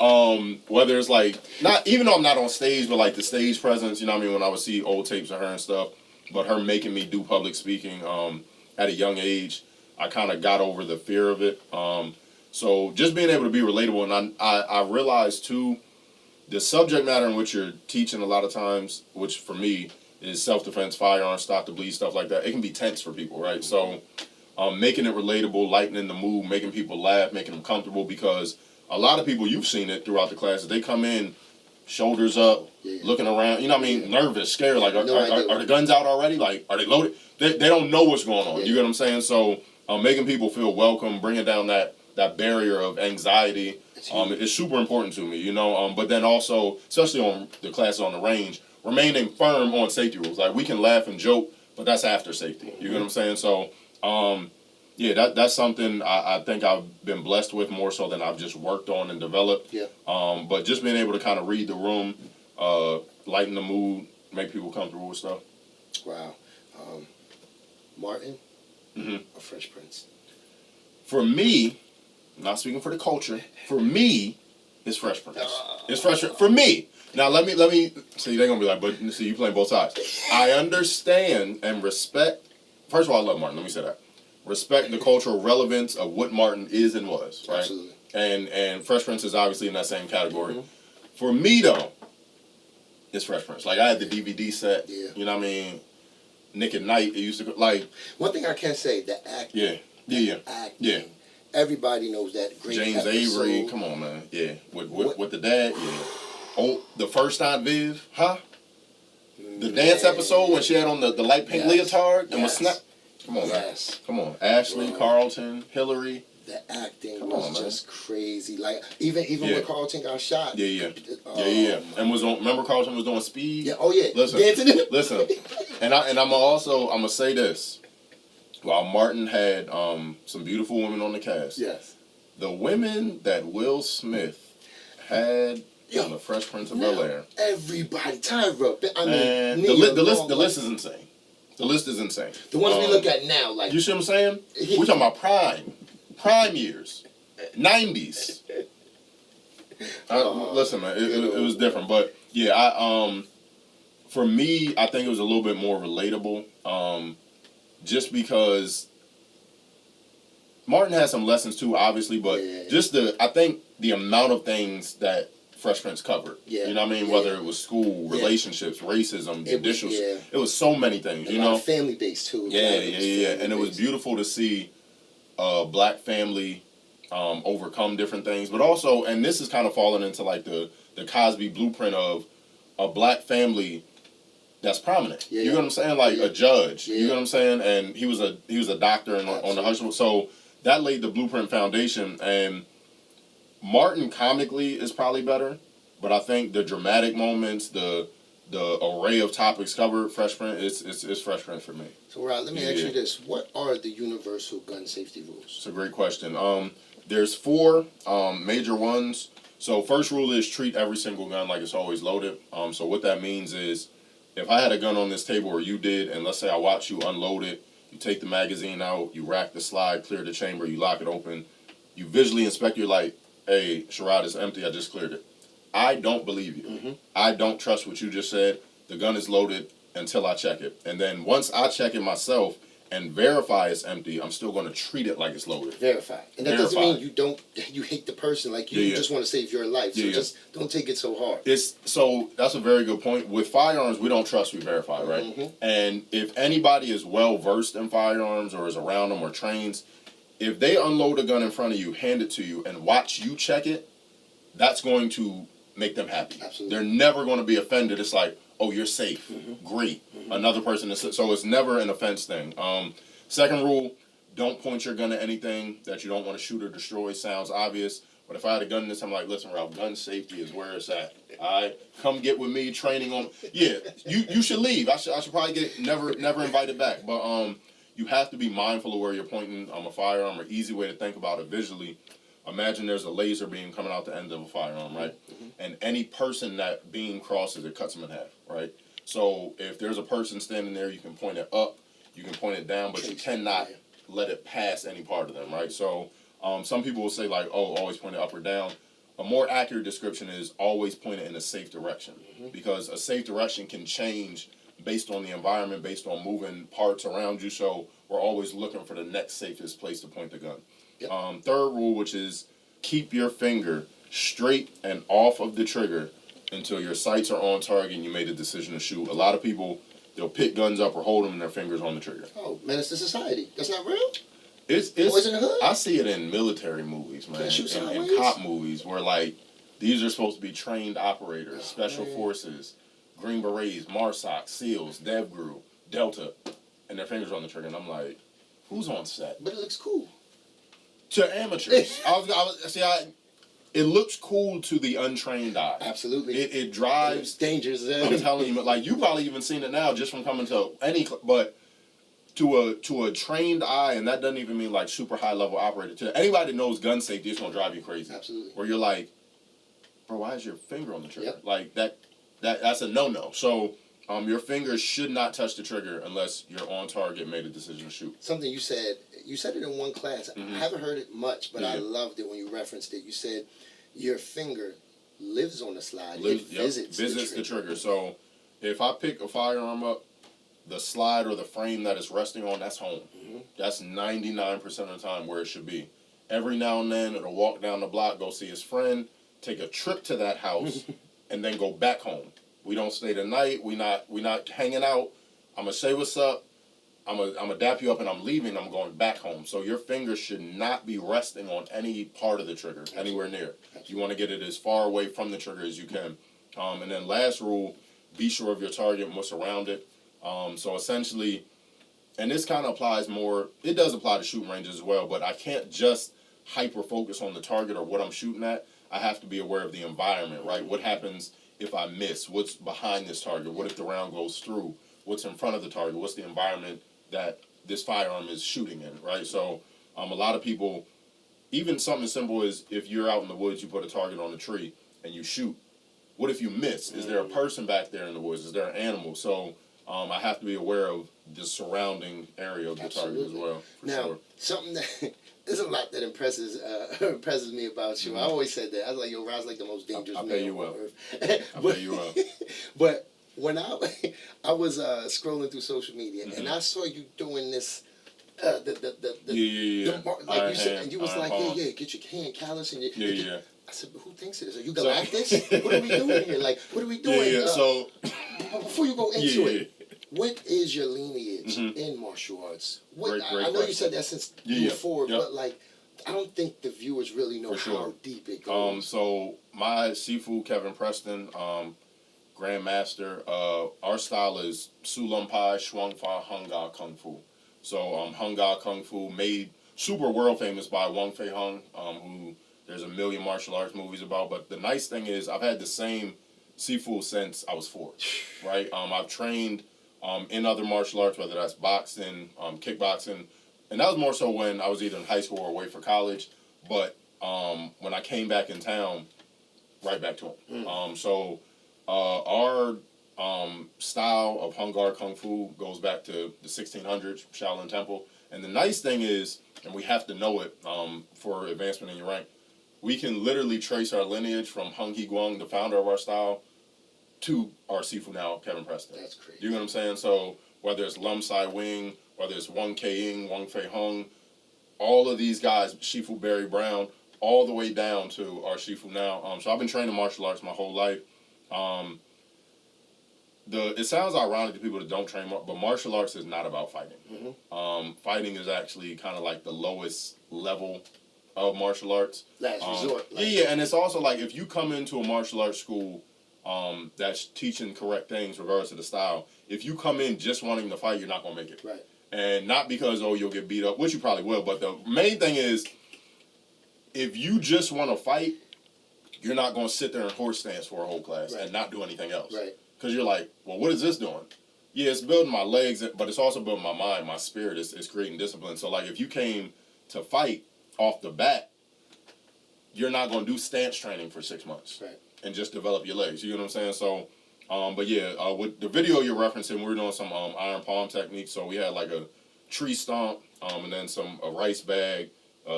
whether it's like, not even though I'm not on stage, but like the stage presence, you know what I mean, when I would see old tapes of her and stuff, but her making me do public speaking, at a young age, I kind of got over the fear of it. So just being able to be relatable, and I realized too, the subject matter in which you're teaching a lot of times, which for me is self-defense, firearms, stop the bleed, stuff like that, it can be tense for people, right? So making it relatable, lightening the mood, making people laugh, making them comfortable, because a lot of people, you've seen it throughout the classes, they come in shoulders up, looking around, you know what I mean, nervous, scared, like, are the guns out already? Like, are they loaded? They don't know what's going on, you get what I'm saying? So making people feel welcome, bringing down that barrier of anxiety, is super important to me, you know, but then also, especially on the classes on the range, remaining firm on safety rules. Like, we can laugh and joke, but that's after safety, you get what I'm saying? So, yeah, that's something I think I've been blessed with more so than I've just worked on and developed. Yeah. But just being able to kind of read the room, lighten the mood, make people comfortable with stuff. Wow. Martin, or Fresh Prince? For me, not speaking for the culture, for me, it's Fresh Prince. It's Fresh Prince. For me. Now, let me see, they're going to be like, but see, you playing both sides. I understand and respect. First of all, I love Martin. Let me say that. Respect the cultural relevance of what Martin is and was, right? Absolutely. And Fresh Prince is obviously in that same category. For me, though, it's Fresh Prince. Like, I had the DVD set. Yeah. You know what I mean? Nick at Night. It used to go, like. One thing I can say, the acting. Yeah. Acting. Everybody knows that great James episode. Avery. Come on, man. Yeah. With the dad. Yeah. Oh, the first Aunt Viv. Huh? The dance episode when she had on the light pink leotard and was snap. Come on, man. Come on. Ashley, Carlton, Hillary. The acting was just crazy. Like, even when Carlton got shot. Yeah. And was on. Remember Carlton was doing Speed? Yeah. Oh, yeah. Listen. And I'm gonna say this. While Martin had some beautiful women on the cast. Yes. The women that Will Smith had on the Fresh Prince of Bel-Air. Everybody, Tyra. I mean, the list is insane. The list is insane. The ones we look at now, like, you see what I'm saying? We're talking about prime years, 90s. Listen, man, it was different, but yeah, for me, I think it was a little bit more relatable, just because Martin has some lessons too, obviously, but I think the amount of things that Fresh Prince covered. Yeah. You know what I mean? Whether it was school, relationships, racism, judicial. It was so many things, you know? Family based too. Yeah. And it was beautiful to see a black family overcome different things. But also, and this is kind of falling into like the Cosby blueprint of a black family that's prominent. You know what I'm saying? Like a judge. You know what I'm saying? And he was a doctor on the Harrisburg. So that laid the blueprint foundation. And Martin comically is probably better, but I think the dramatic moments, the array of topics covered, Fresh Prince, it's Fresh Prince for me. So, Rod, let me ask you this. What are the universal gun safety rules? It's a great question. There's 4 major ones. So first rule is treat every single gun like it's always loaded. So what that means is if I had a gun on this table or you did, and let's say I watch you unload it, you take the magazine out, you rack the slide, clear the chamber, you lock it open, you visually inspect, you're like, hey, Sherrod, it's empty, I just cleared it. I don't believe you. I don't trust what you just said. The gun is loaded until I check it. And then once I check it myself and verify it's empty, I'm still going to treat it like it's loaded. Verify. And that doesn't mean you hate the person. Like, you just want to save your life. So just don't take it so hard. So that's a very good point. With firearms, we don't trust, we verify, right? And if anybody is well versed in firearms or is around them or trains, if they unload a gun in front of you, hand it to you, and watch you check it, that's going to make them happy. Absolutely. They're never going to be offended. It's like, oh, you're safe. Great. Another person is... So it's never an offense thing. Second rule, don't point your gun at anything that you don't want to shoot or destroy. Sounds obvious. But if I had a gun in this, I'm like, listen, Ralph, gun safety is where it's at. All right? Come get with me, training on... Yeah, you should leave. I should probably get never invited back. But... you have to be mindful of where you're pointing a firearm. An easy way to think about it visually, imagine there's a laser beam coming out the end of a firearm, right? And any person that beam crosses, it cuts them in half, right? So if there's a person standing there, you can point it up, you can point it down, but you cannot let it pass any part of them, right? So some people will say like, oh, always point it up or down. A more accurate description is always point it in a safe direction, because a safe direction can change based on the environment, based on moving parts around you. So we're always looking for the next safest place to point the gun. Yep. Third rule, which is keep your finger straight and off of the trigger until your sights are on target and you made a decision to shoot. A lot of people, they'll pick guns up or hold them and their fingers on the trigger. Oh, menace to society. That's not real? It's Boys in the Hood? I see it in military movies, man, Can't shoot and sideways? cop movies where like these are supposed to be trained operators, special man. forces, Green Berets, MARSOC, SEALs, DevGru, Delta, and their fingers on the trigger. And I'm like, who's on set? But it looks cool. To amateurs. It looks cool to the untrained eye. Absolutely. It drives. It's dangerous. I'm telling you, like you probably even seen it now just from coming to but to a trained eye, and that doesn't even mean like super high level operator. To anybody that knows gun safety, it's gonna drive you crazy. Absolutely. Where you're like, bro, why is your finger on the trigger? Yep. Like that's a no. So your fingers should not touch the trigger unless you're on target, made a decision to shoot. Something you said it in one class. Mhm. I haven't heard it much, but I Yeah. loved it when you referenced it. You said your finger lives on the slide. Yep, It visits the trigger. So if I pick a firearm up, the slide or the frame that it's resting on, that's home. Mm-hmm. That's 99% of the time where it should be. Every now and then it'll walk down the block, go see his friend, take a trip to that house, and then go back home. We don't stay the night. We not hanging out. I'm gonna say what's up. I'm gonna dap you up and I'm leaving. I'm going back home. So your fingers should not be resting on any part of the trigger, anywhere near. You want to get it as far away from the trigger as you can. And then last rule, be sure of your target and what's around it. So essentially, and this kind of applies more, it does apply to shooting ranges as well, but I can't just hyper focus on the target or what I'm shooting at. I have to be aware of the environment, right? What happens if I miss? What's behind this target? What if the round goes through? What's in front of the target? What's the environment that this firearm is shooting in, right? So a lot of people, even something as simple as if you're out in the woods, you put a target on a tree and you shoot. What if you miss? Is there a person back there in the woods? Is there an animal? So I have to be aware of the surrounding area of the target as well. Now, something that there's a lot that impresses me about you. I always said that. I was like, yo, Rod's like the most dangerous I man pay you on well. earth. I pay you well. But when I was scrolling through social media and Mm-hmm. I saw you doing this, Yeah. like you said, and you was Iron like, palm. get your hand callous and Yeah. I said, but who thinks of this? Are you Galactus? What are we doing here? Like, what are we doing? Yeah. So Before you go into Yeah. it, what is your lineage in martial arts? Great I know you question. said that since Yeah. before, Yep. but like, I don't think the viewers really know For sure. how deep it goes. So my Sifu Kevin Preston, Grandmaster, our style is Su Lum Pai, Shuang Fa, Hung Ga Kung Fu. So Hung Ga Kung Fu made super world famous by Wang Fei Hung, who there's a million martial arts movies about. But the nice thing is I've had the same Sifu since I was 4, right? I've trained in other martial arts, whether that's boxing, kickboxing, and that was more so when I was either in high school or away for college. But when I came back in town, right back to him. So our style of Hung Gar Kung Fu goes back to the 1600s, Shaolin Temple. And the nice thing is, and we have to know it for advancement in your rank, we can literally trace our lineage from Hung Hee Guang, the founder of our style, to our Sifu now, Kevin Preston. That's crazy. You know what I'm saying? So whether it's Lum Sai Wing, whether it's Wang Kei Ying, Wang Fei Hung, all of these guys, Shifu Barry Brown, all the way down to our Shifu now. So I've been training martial arts my whole life. It sounds ironic to people that don't train, but martial arts is not about fighting. Mm-hmm. Fighting is actually kind of like the lowest level of martial arts. Last resort. Like, Yeah, and it's also like if you come into a martial arts school that's teaching correct things regardless of the style, if you come in just wanting to fight, you're not going to make it. Right. And not because, you'll get beat up, which you probably will, but the main thing is, if you just want to fight, you're not going to sit there in horse stance for a whole class and not do anything else. Right. Because you're like, well, what is this doing? Yeah, it's building my legs, but it's also building my mind, my spirit. It's creating discipline. So, like, if you came to fight off the bat, you're not going to do stance training for 6 months and just develop your legs. You know what I'm saying? So, but yeah, with the video you're referencing, we were doing some iron palm techniques. So we had like a tree stomp, and then a rice bag,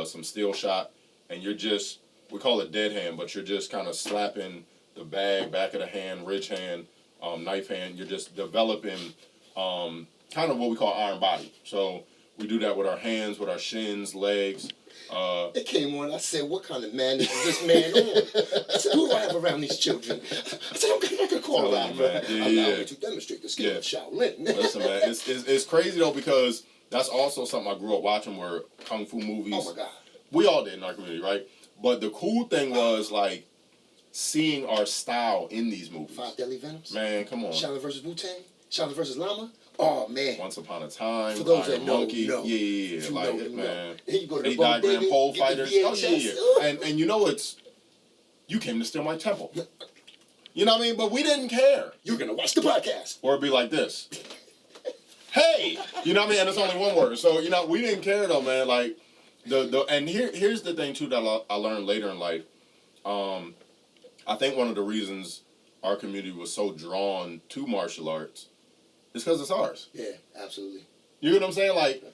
some steel shot, and we call it dead hand, but you're just kind of slapping the bag, back of the hand, ridge hand, knife hand. You're just developing kind of what we call iron body. So We do that with our hands, with our shins, legs. It came on. I said, "What kind of madness is this man on?" I said, "Who do I have around these children?" I said, "I'm gonna call out, man. Allow me to demonstrate the skill of Shaolin." Listen, man, it's crazy though, because that's also something I grew up watching, were kung fu movies. Oh my God. We all did in our community, right? But the cool thing was like seeing our style in these movies. Five Deadly Venoms. Man, come on. Shaolin versus Wu-Tang. Shaolin versus Lama. Oh man. Once Upon a Time. For those Iron that know, Monkey. Yeah. Like, know, man. And you go to the Eight diagram pole fighters. Oh VHS. yeah. And you know you came to steal my temple. You know what I mean? But we didn't care. You're gonna watch the podcast. Or it'd be like this. Hey! You know what I mean? And it's only one word. So, we didn't care though, man. Like, and here's the thing too that I learned later in life. I think one of the reasons our community was so drawn to martial arts is because it's ours. Yeah, absolutely. You know what I'm saying? Like,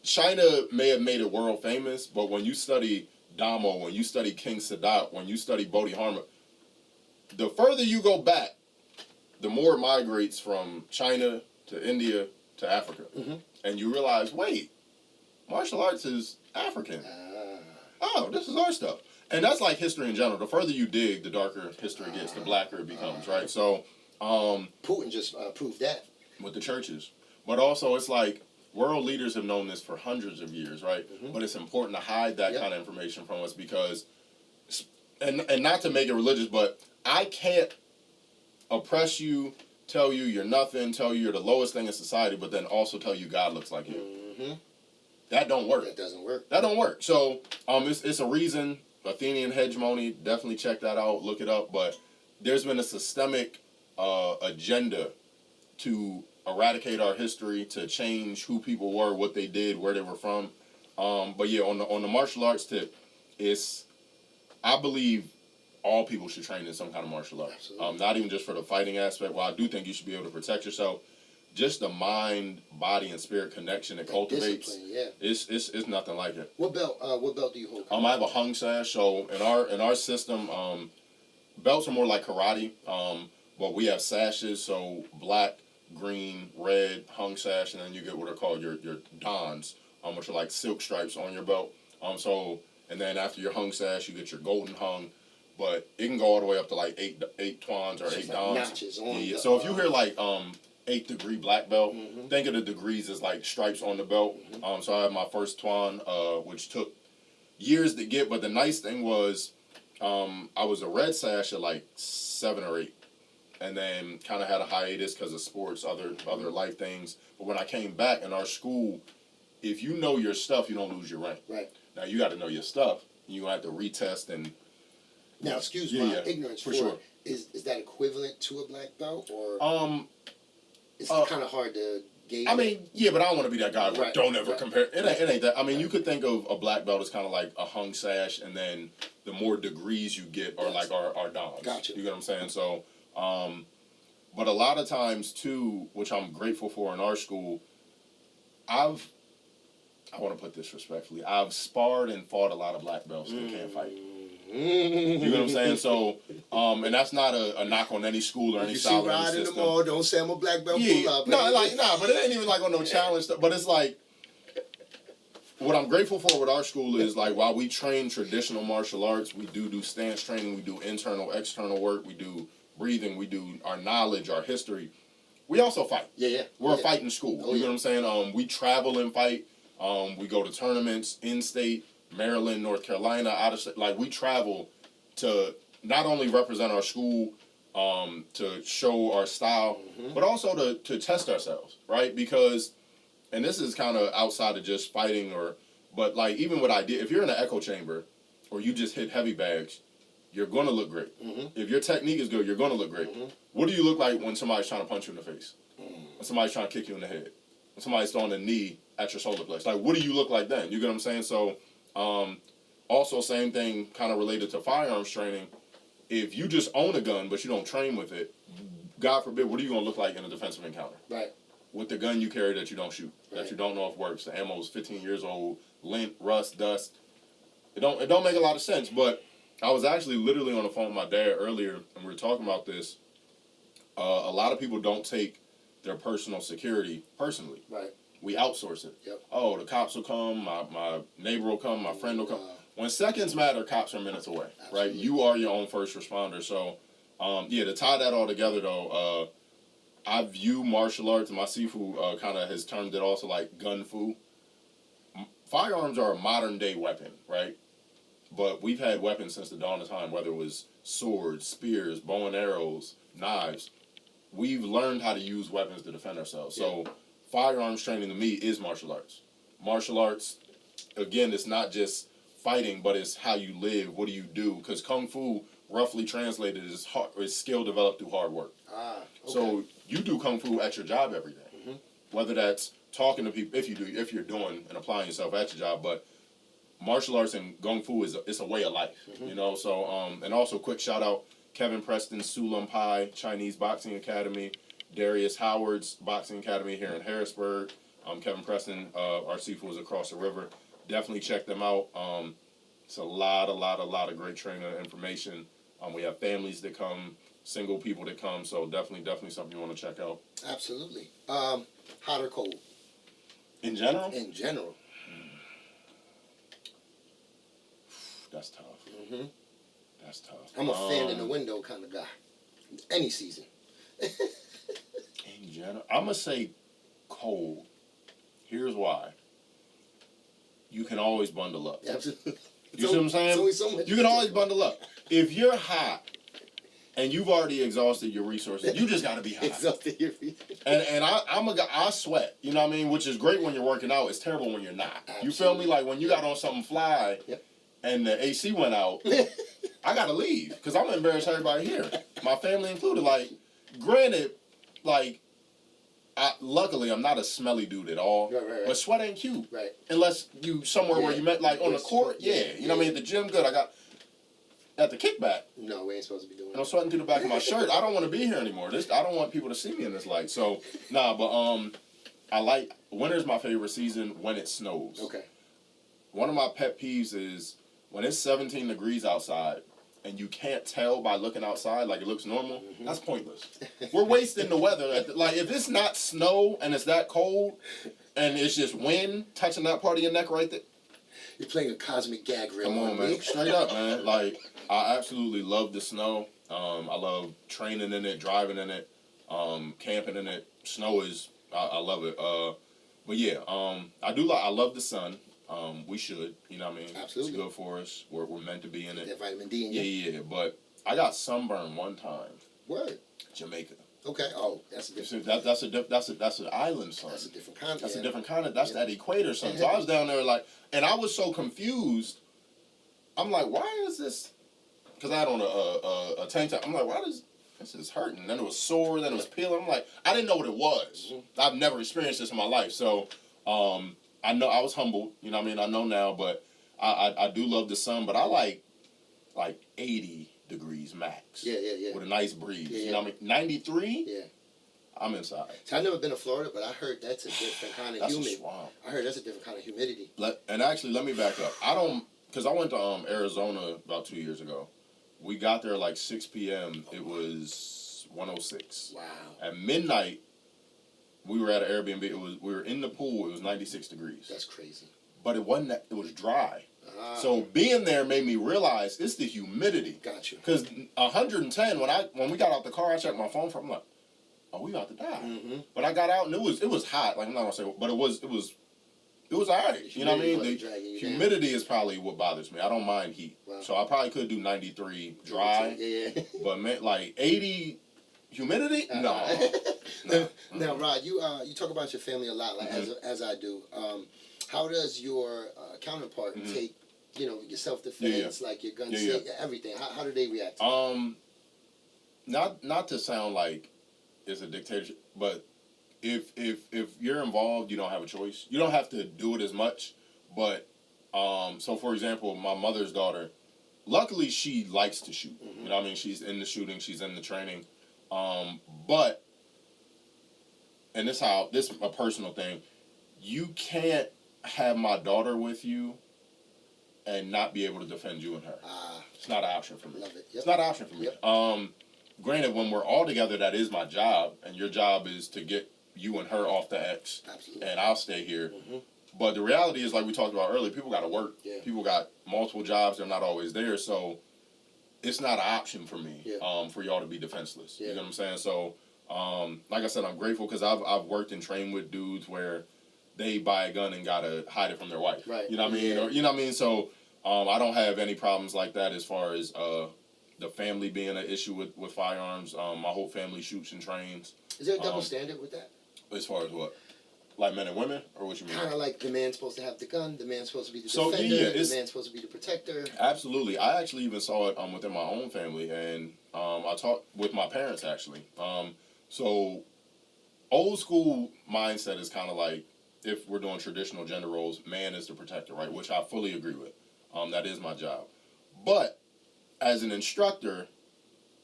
China may have made it world famous, but when you study Damo, when you study King Sadat, when you study Bodhidharma, the further you go back, the more it migrates from China to India to Africa. Mm-hmm. And you realize, wait, martial arts is African. Oh, this is our stuff. And that's like history in general. The further you dig, the darker history gets, the blacker it becomes, right? So, Putin just proved that. With the churches. But also, it's like, world leaders have known this for hundreds of years, right? Mm-hmm. But it's important to hide that kind of information from us because, and not to make it religious, but I can't oppress you, tell you you're nothing, tell you you're the lowest thing in society, but then also tell you God looks like you. Mm-hmm. That don't work. That doesn't work. That don't work. So, it's a reason. Athenian hegemony, definitely check that out, look it up. But there's been a systemic agenda to eradicate our history, to change who people were, what they did, where they were from. But yeah, on the martial arts tip, I believe all people should train in some kind of martial arts. Absolutely. Not even just for the fighting aspect. Well, I do think you should be able to protect yourself. Just the mind, body, and spirit connection it cultivates. Discipline, yeah. It's nothing like it. What belt do you hold? I have a hung sash. So in our system, belts are more like karate. But we have sashes. So black, green, red, hung sash, and then you get what are called your dons, which are like silk stripes on your belt. And then after your hung sash, you get your golden hung. But it can go all the way up to like eight twans or eight dons. Notches on So if you hear like 8th degree black belt, think of the degrees as like stripes on the belt. So I had my first twan, which took years to get. But the nice thing was, I was a red sash at like 7 or 8, and then kind of had a hiatus because of sports, other life things. But when I came back in our school, if you know your stuff, you don't lose your rank. Right. Now you got to know your stuff. You're gonna have to retest and. Now, excuse my ignorance for sure. Is that equivalent to a black belt, or it's kind of hard to gauge? I mean, yeah, but I don't want to be that guy where don't ever compare. It ain't that. I mean, you could think of a black belt as kind of like a hung sash, and then the more degrees you get are like our dons. Gotcha. You get what I'm saying? So, but a lot of times too, which I'm grateful for in our school, I want to put this respectfully, I've sparred and fought a lot of black belts that can't fight. You know what I'm saying? So, and that's not a knock on any school or any style or any system. You see riding them all, don't say I'm a black belt, yeah, pull up. But it ain't even like on no challenge stuff. But it's like, what I'm grateful for with our school is like, while we train traditional martial arts, we do stance training, we do internal, external work, we do breathing, we do our knowledge, our history. We also fight. Yeah. We're a fighting school. You know what I'm saying? We travel and fight. We go to tournaments in state. Maryland, North Carolina, out of state. Like, we travel to not only represent our school, to show our style, but also to test ourselves, right? Because, and this is kind of outside of just fighting, but like even what I did, if you're in an echo chamber or you just hit heavy bags, you're going to look great. If your technique is good, you're going to look great. What do you look like when somebody's trying to punch you in the face? When somebody's trying to kick you in the head? When somebody's throwing a knee at your solar plex? Like, what do you look like then? You get what I'm saying? So, also, same thing kind of related to firearms training. If you just own a gun but you don't train with it, God forbid, what are you going to look like in a defensive encounter? Right. With the gun you carry that you don't shoot, that you don't know if works. The ammo is 15 years old, lint, rust, dust. It don't make a lot of sense. But I was actually literally on the phone with my dad earlier, and we were talking about this. A lot of people don't take their personal security personally. Right. We outsource it. Yep. Oh, the cops will come, my neighbor will come, my friend will come. When seconds matter, cops are minutes away, Absolutely. right? You are your own first responder. So, to tie that all together, though, I view martial arts, and my Sifu kind of has termed it also like gun fu. Firearms are a modern day weapon, right? But we've had weapons since the dawn of time, whether it was swords, spears, bow and arrows, knives. We've learned how to use weapons to defend ourselves. So firearms training to me is martial arts. Martial arts, again, it's not just fighting, but it's how you live. What do you do? Because Kung Fu, roughly translated, is skill developed through hard work. Okay. So you do Kung Fu at your job every day. Mm-hmm. Whether that's talking to people, if you're doing and applying yourself at your job, but martial arts and Kung Fu it's a way of life, you know. So and also quick shout out Kevin Preston, Sulam Pai Chinese Boxing Academy, Darius Howard's Boxing Academy here in Harrisburg. Kevin Preston, our Sifu is across the river. Definitely check them out. It's a lot of great training and information. We have families that come, single people that come. So definitely something you want to check out. Absolutely. Hot or cold? In general? In general. That's tough. Mm-hmm. That's tough. I'm a fan in the window kind of guy. Any season. In general, I'm gonna say cold. Here's why. You can always bundle up. Absolutely. You see what I'm saying? It's only so much You can always bundle up. If you're hot and you've already exhausted your resources, you just gotta be hot. Exhausted your resources. And I'm a guy. I sweat. You know what I mean? Which is great when you're working out. It's terrible when you're not. Absolutely. You feel me? Like when you got on something fly. Yep. And the AC went out, I gotta leave because I'm gonna embarrass everybody here, my family included. Like, granted, like, luckily I'm not a smelly dude at all. Right. But sweat ain't cute, Right. Unless you somewhere where you met, like on the court. Yeah, you know what I mean. At the gym, good. I got at the kickback. No, we ain't supposed to be doing And I'm sweating through the back of my shirt. I don't want to be here anymore. I don't want people to see me in this light. So but I like winter's my favorite season when it snows. Okay. One of my pet peeves is when it's 17 degrees outside and you can't tell by looking outside like it looks normal, that's pointless. We're wasting the weather. Like, if it's not snow and it's that cold and it's just wind touching that part of your neck right there. You're playing a cosmic gag reel. Come on, man. Straight up, man. Like, I absolutely love the snow. I love training in it, driving in it, camping in it. Snow is, I love it. But yeah, I love the sun. We should, you know what I mean? Absolutely. It's good for us. We're meant to be in it. That vitamin D in you. Yeah. But I got sunburned one time. Word. Jamaica. Okay. Oh, that's a different. That's an island sun. That's a different kind. That's a different kind of. That's that equator sun. So I was down there like, and I was so confused. I'm like, why is this? Because I had on a tank top. I'm like, why does this is hurting? Then it was sore. Then it was peeling. I'm like, I didn't know what it was. I've never experienced this in my life. So I know I was humbled. You know what I mean? I know now, but I do love the sun. But I like 80 degrees max. Yeah. With a nice breeze. Yeah. You know what I mean? 93. Yeah. I'm inside. So I've never been to Florida, but I heard that's a different kind of That's humidity. a swamp. I heard that's a different kind of humidity. And actually, let me back up. Because I went to Arizona about 2 years ago. We got there like 6 p.m. It was 106. Wow. At midnight, we were at an Airbnb. We were in the pool. It was 96 degrees. That's crazy. But it wasn't that. It was dry. Ah. So being there made me realize it's the humidity. Got you. Because 110, when we got out the car, I checked my phone I'm like, oh, we about to die. Mm-hmm. But I got out and it was hot. Like, I'm not gonna say, but it was alright. You know what I mean? The humidity is probably what bothers me. I don't mind heat. Wow. So I probably could do 93 dry. Yeah. But man, like 80 humidity? No. Now, Rod, you talk about your family a lot, like as I do. How does your counterpart take, your self-defense, like your gun safety, everything? How do they react to it? Not to sound like it's a dictatorship, but if you're involved, you don't have a choice. You don't have to do it as much, but so for example, my mother's daughter, luckily she likes to shoot. You know what I mean? She's in the shooting, she's in the training. But and this is a personal thing, you can't have my daughter with you and not be able to defend you and her. It's not an option for me. Love it. Yep. It's not an option for me. Yep. Granted, when we're all together, that is my job, and your job is to get you and her off the X, Absolutely. and I'll stay here. Mm-hmm. But the reality is, like we talked about earlier, people got to work. Yeah. People got multiple jobs. They're not always there. So it's not an option for me for y'all to be defenseless. Yeah. You know what I'm saying? So, like I said, I'm grateful because I've worked and trained with dudes where they buy a gun and got to hide it from their wife. Right. You know what I mean? Yeah. Or, you know what I mean? So I don't have any problems like that as far as the family being an issue with firearms. My whole family shoots and trains. Is there a double standard with that? As far as what? Like men and women? Or what you mean? Kind of like the man's supposed to have the gun, the man's supposed to be the So, defender, yeah, the man's supposed to be the protector. Absolutely. I actually even saw it within my own family, and I talked with my parents, actually. So old school mindset is kind of like, if we're doing traditional gender roles, man is the protector, right? Which I fully agree with. That is my job. But as an instructor,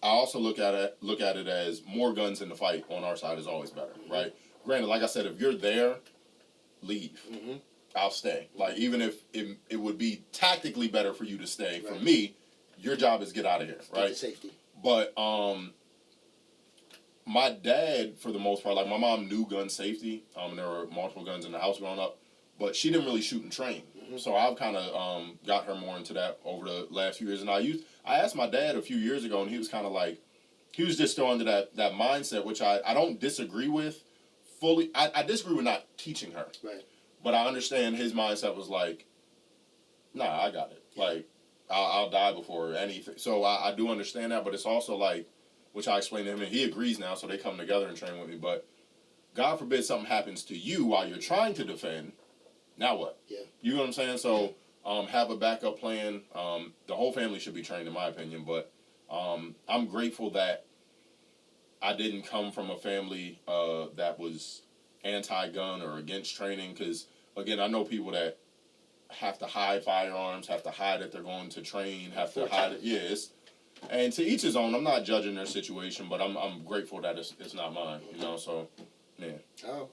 I also look at it as more guns in the fight on our side is always better, right? Granted, like I said, if you're there, leave. Mm-hmm. I'll stay. Like, even if it would be tactically better for you to stay, for Right. me, your job is get out of here, Get right? the safety. But my dad, for the most part, like my mom knew gun safety, and there were multiple guns in the house growing up, but she didn't really shoot and train. Mm-hmm. So I've kind of got her more into that over the last few years. And I asked my dad a few years ago, and he was kind of like, he was just still under that mindset, which I don't disagree with fully. I disagree with not teaching her. Right. But I understand his mindset was like, nah, I got it. Like, I'll die before anything. So I do understand that, but it's also like, which I explained to him, and he agrees now, so they come together and train with me. But God forbid something happens to you while you're trying to defend, now what? Yeah. You know what I'm saying? So have a backup plan. The whole family should be trained, in my opinion, but I'm grateful that I didn't come from a family that was anti-gun or against training, because, again, I know people that have to hide firearms, have to hide that they're going to train, have to hide it. Yeah, and to each his own. I'm not judging their situation, but I'm grateful that it's not mine, you know, so, yeah.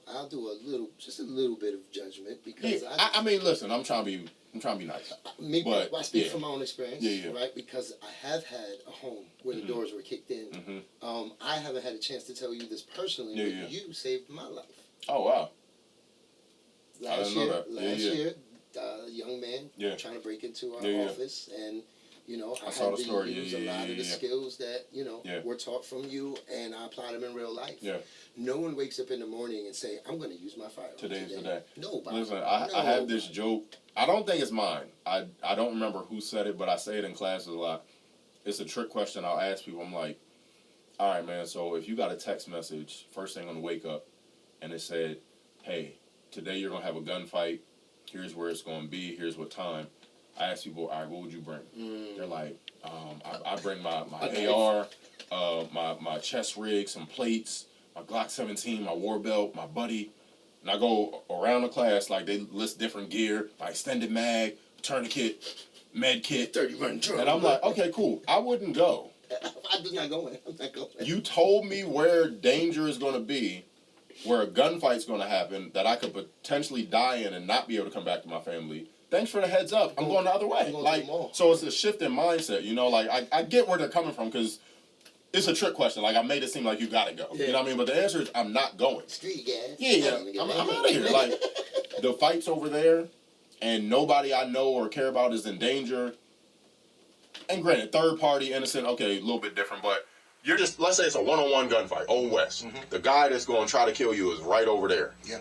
I'll do just a little bit of judgment, because Yeah, I mean, listen, I'm trying to be nice. I speak from my own experience, Yeah. right? Because I have had a home where the doors were kicked in. I haven't had a chance to tell you this personally, but you saved my life. Oh, wow. Last year, a young man Yeah. trying to break into our Yeah. office, and I saw had the to story. use a lot of the skills that were taught from you, and I apply them in real life. Yeah. No one wakes up in the morning and say, "I'm going to use my firearm Today's today." the day. Nobody. Listen, I have this joke. I don't think it's mine. I don't remember who said it, but I say it in classes a lot. It's a trick question I'll ask people. I'm like, all right, man, so if you got a text message first thing on the wake up, and it said, hey, today you're going to have a gunfight. Here's where it's going to be. Here's what time. I ask people, all right, what would you bring? They're like, I bring my AR, my chest rig, some plates, my Glock 17, my war belt, my buddy. And I go around the class, like, they list different gear, my extended mag, tourniquet, med kit. 30 run drum. And I'm like, okay, cool. I wouldn't go. I'm not going. You told me where danger is going to be, where a gunfight's going to happen, that I could potentially die in and not be able to come back to my family. Thanks for the heads up. I'm going the other way. Like, so it's a shift in mindset, Like, I get where they're coming from, because it's a trick question. Like, I made it seem like you got to go. Yeah. You know what I mean? But the answer is, I'm not going. Street gas. Yeah. I'm out of here. Like, the fight's over there, and nobody I know or care about is in danger. And granted, third party, innocent, okay, a little bit different, but you're just, let's say it's a one-on-one gunfight, Old West. The guy that's going to try to kill you is right over there. Yeah.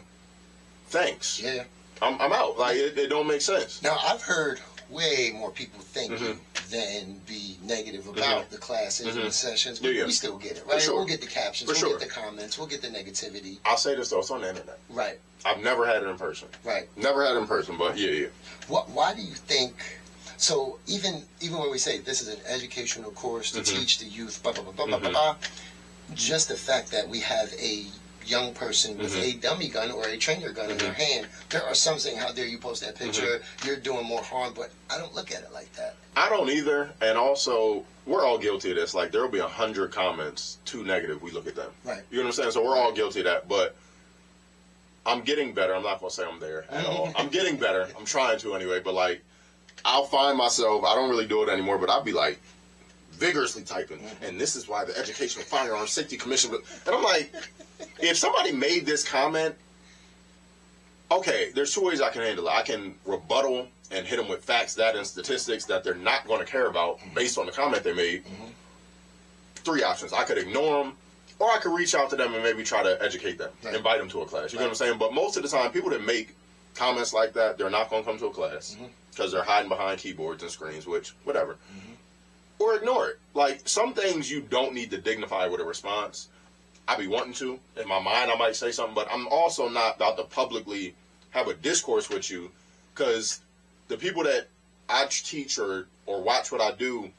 Thanks. Yeah. I'm out. Like, it don't make sense. Now, I've heard way more people thinking than be negative about the classes and the sessions, but we still get it, right? Sure. We'll get the captions, For we'll sure. get the comments, we'll get the negativity. I'll say this, though, it's on the internet. Right. I've never had it in person. Right. Never had it in person, but yeah. Why do you think... So even when we say this is an educational course to teach the youth, blah, blah, blah, blah, blah, blah, blah, just the fact that we have a young person with a dummy gun or a trainer gun in their hand, there are some saying, how dare you post that picture, you're doing more harm, but I don't look at it like that. I don't either, and also, we're all guilty of this. Like, there will be 100 comments, too negative, we look at them. Right. You know what I'm saying? So we're all guilty of that, but I'm getting better. I'm not going to say I'm there at all. I'm getting better. I'm trying to anyway, but, like, I'll find myself, I don't really do it anymore, but I'll be like, vigorously typing, and this is why the Educational Firearms Safety Commission. And I'm like, if somebody made this comment, okay, there's two ways I can handle it. I can rebuttal and hit them with facts, data, and statistics that they're not going to care about based on the comment they made. Three options. I could ignore them, or I could reach out to them and maybe try to educate them, invite them to a class. You know what I'm saying? But most of the time, people that make comments like that, they're not going to come to a class because they're hiding behind keyboards and screens, which, whatever. Or ignore it. Like, some things you don't need to dignify with a response. I be wanting to. In my mind, I might say something, but I'm also not about to publicly have a discourse with you, because the people that I teach or watch what I do,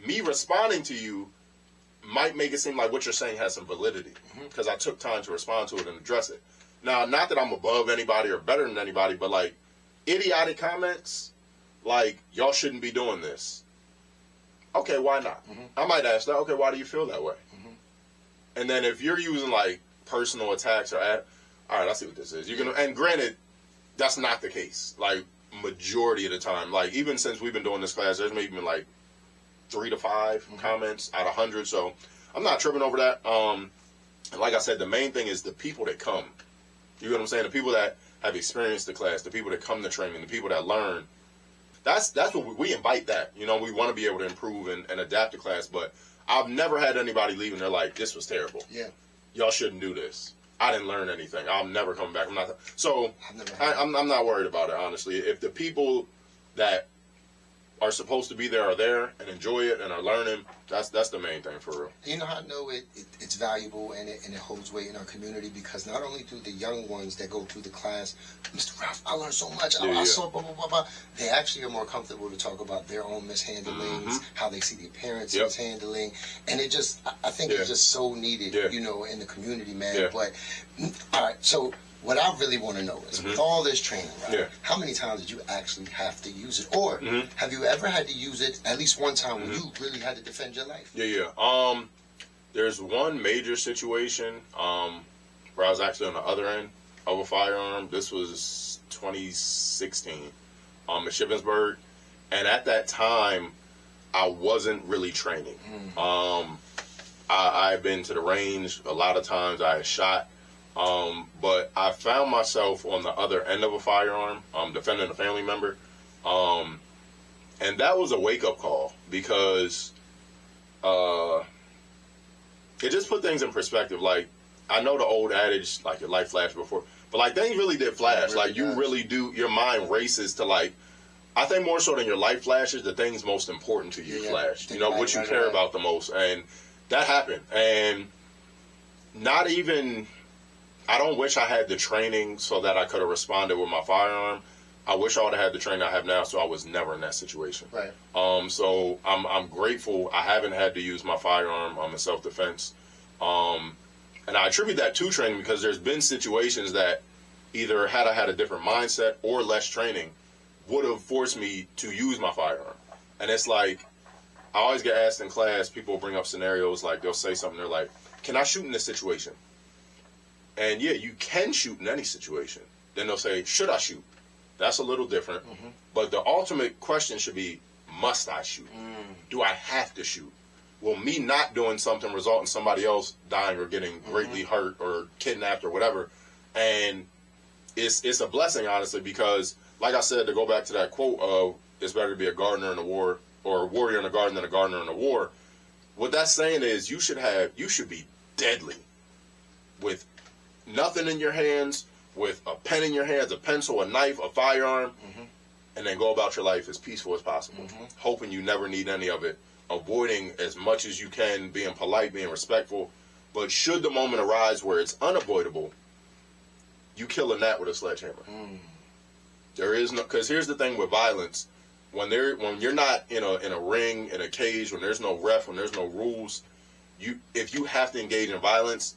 me responding to you might make it seem like what you're saying has some validity, because I took time to respond to it and address it. Now, not that I'm above anybody or better than anybody, but like idiotic comments, like, y'all shouldn't be doing this. Okay, why not? I might ask that, okay, why do you feel that way? And then if you're using like personal attacks or all right, I see what this is. You're gonna, and granted, that's not the case. Like, majority of the time, like, even since we've been doing this class, there's maybe been like 3 to 5 comments out of 100. So I'm not tripping over that. And like I said, the main thing is the people that come. You know what I'm saying? The people that have experienced the class, the people that come to training, the people that learn. That's what we invite that. You know, we want to be able to improve and adapt the class, but I've never had anybody leave and they're like, this was terrible. Yeah. Y'all shouldn't do this. I didn't learn anything. I'm never coming back. I'm not worried about it, honestly. If the people that are supposed to be there are there and enjoy it and are learning, that's the main thing for real. You know how I know it's valuable and it holds weight in our community, because not only do the young ones that go through the class, Mr. Ralph, I learned so much, I saw blah, blah, blah, blah, they actually are more comfortable to talk about their own mishandlings, how they see their parents mishandling, and it just, I think it's just so needed, you know, in the community, man. But, all right, so what I really want to know is, with all this training, right, how many times did you actually have to use it? Or have you ever had to use it at least one time when you really had to defend your life? There's one major situation where I was actually on the other end of a firearm. This was 2016 at Shippensburg. And at that time, I wasn't really training. I've been to the range a lot of times. I had shot. But I found myself on the other end of a firearm, defending a family member. And that was a wake-up call, because it just put things in perspective. Like, I know the old adage, like, your life flashed before, but like, things really did flash. Really, like, you really do, your mind races to, like, I think more so than your life flashes, the things most important to you flash. You know, what you care about the most. And that happened. And not even... I don't wish I had the training so that I could have responded with my firearm. I wish I would have had the training I have now, so I was never in that situation. Right. So I'm grateful I haven't had to use my firearm in self-defense. And I attribute that to training, because there's been situations that either had I had a different mindset or less training would have forced me to use my firearm. And it's like, I always get asked in class, people bring up scenarios, like they'll say something, they're like, can I shoot in this situation? And yeah, you can shoot in any situation. Then they'll say, should I shoot? That's a little different. But the ultimate question should be, must I shoot? Do I have to shoot? Will me not doing something result in somebody else dying or getting greatly hurt or kidnapped or whatever? And it's a blessing, honestly, because, like I said, to go back to that quote of, it's better to be a gardener in a war, or a warrior in a garden than a gardener in a war. What that's saying is, you should be deadly with nothing in your hands, with a pen in your hands, a pencil, a knife, a firearm, and then go about your life as peaceful as possible, hoping you never need any of it, avoiding as much as you can, being polite, being respectful. But should the moment arise where it's unavoidable, you kill a gnat with a sledgehammer. There is no, because here's the thing with violence: when you're not in a ring, in a cage, when there's no ref, when there's no rules, if you have to engage in violence,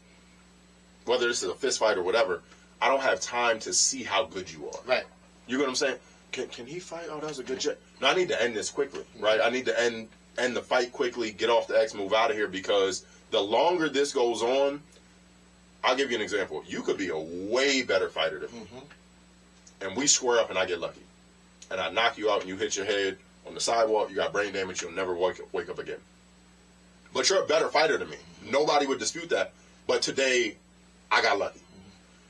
whether this is a fist fight or whatever, I don't have time to see how good you are. Right. You know what I'm saying? Can he fight? Oh, that was a good jet. No, I need to end this quickly, right? I need to end the fight quickly, get off the X, move out of here, because the longer this goes on, I'll give you an example. You could be a way better fighter than me. And we square up and I get lucky. And I knock you out and you hit your head on the sidewalk, you got brain damage, you'll never wake up again. But you're a better fighter than me. Nobody would dispute that. But today, I got lucky.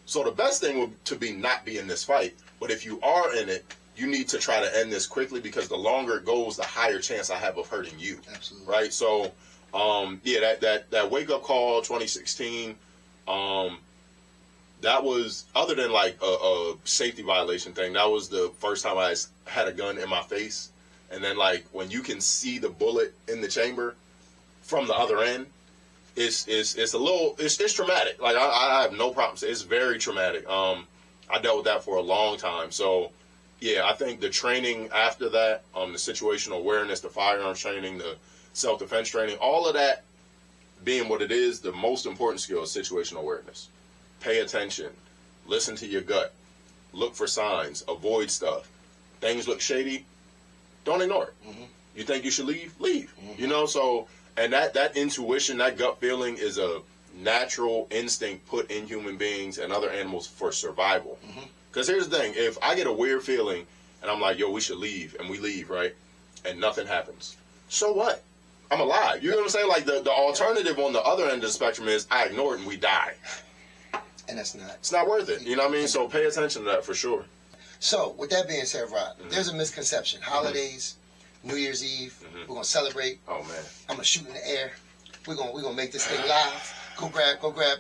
So the best thing would to be not be in this fight. But if you are in it, you need to try to end this quickly, because the longer it goes, the higher chance I have of hurting you. Absolutely. Right? So, yeah, that wake-up call 2016, that was, other than like a safety violation thing, that was the first time I had a gun in my face. And then, like, when you can see the bullet in the chamber from the other end, it's a little, it's traumatic. Like, I have no problems. It's very traumatic. I dealt with that for a long time. So, yeah, I think the training after that, the situational awareness, the firearms training, the self-defense training, all of that being what it is, the most important skill is situational awareness. Pay attention. Listen to your gut. Look for signs. Avoid stuff. Things look shady. Don't ignore it. Mm-hmm. You think you should leave? Leave. Mm-hmm. You know, so, and that intuition, that gut feeling is a natural instinct put in human beings and other animals for survival. Because here's the thing. If I get a weird feeling and I'm like, yo, we should leave, and we leave, right? And nothing happens. So what? I'm alive. You know what I'm saying? Like, the alternative on the other end of the spectrum is I ignore it and we die. And that's not. It's not worth it. You know what I mean? So pay attention to that for sure. So, with that being said, Rod, there's a misconception. Holidays, New Year's Eve, we're going to celebrate. Oh, man. I'm going to shoot in the air. We're gonna make this thing live. Go grab.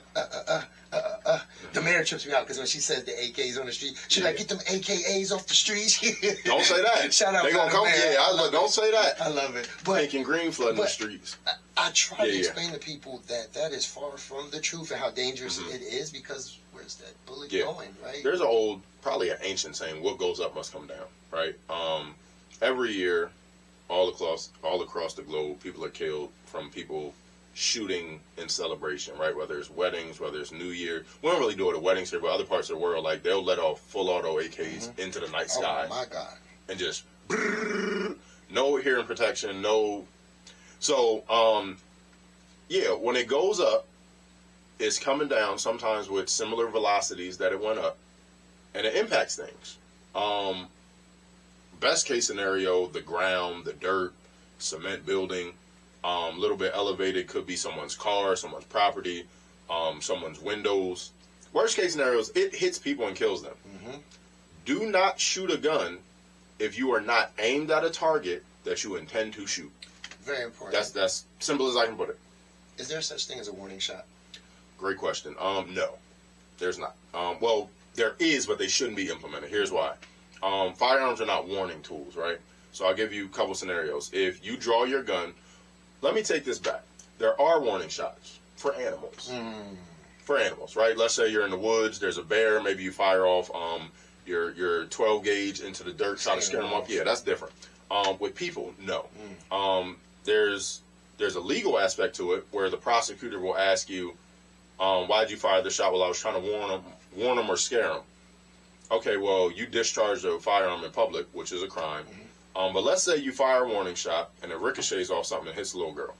The mayor trips me out because when she says the AKs on the street, should I get them AKAs off the streets? Don't say that. Shout out they gonna come. Mayor. Don't say that. I love it. Pink and green flooding the streets. I try to explain to people that is far from the truth and how dangerous it is, because where's that bullet going, right? There's probably an ancient saying, what goes up must come down, right? Every year, all across the globe, people are killed from people shooting in celebration, right? Whether it's weddings, whether it's New Year. We don't really do it at weddings here, but other parts of the world, like, they'll let off full auto AKs into the night sky. Oh my God. And just no hearing protection, no. So, yeah, when it goes up, it's coming down sometimes with similar velocities that it went up, and it impacts things. Best case scenario, the ground, the dirt, cement building, little bit elevated, could be someone's car, someone's property, someone's windows. Worst case scenarios, it hits people and kills them. Do not shoot a gun if you are not aimed at a target that you intend to shoot. Very important. That's simple as I can put it. Is there such thing as a warning shot? Great question. No, there's not. Well, there is, but they shouldn't be implemented. Here's why. Firearms are not warning tools, right? So I'll give you a couple scenarios. If you draw your gun, let me take this back. There are warning shots for animals. For animals, right? Let's say you're in the woods, there's a bear, maybe you fire off your 12 gauge into the dirt, try to scare them off. Yeah, that's different. With people, no. There's a legal aspect to it where the prosecutor will ask you, why did you fire the shot? Well, I was trying to warn them or scare them. Okay, well, you discharged a firearm in public, which is a crime. But let's say you fire a warning shot and it ricochets off something and hits a little girl.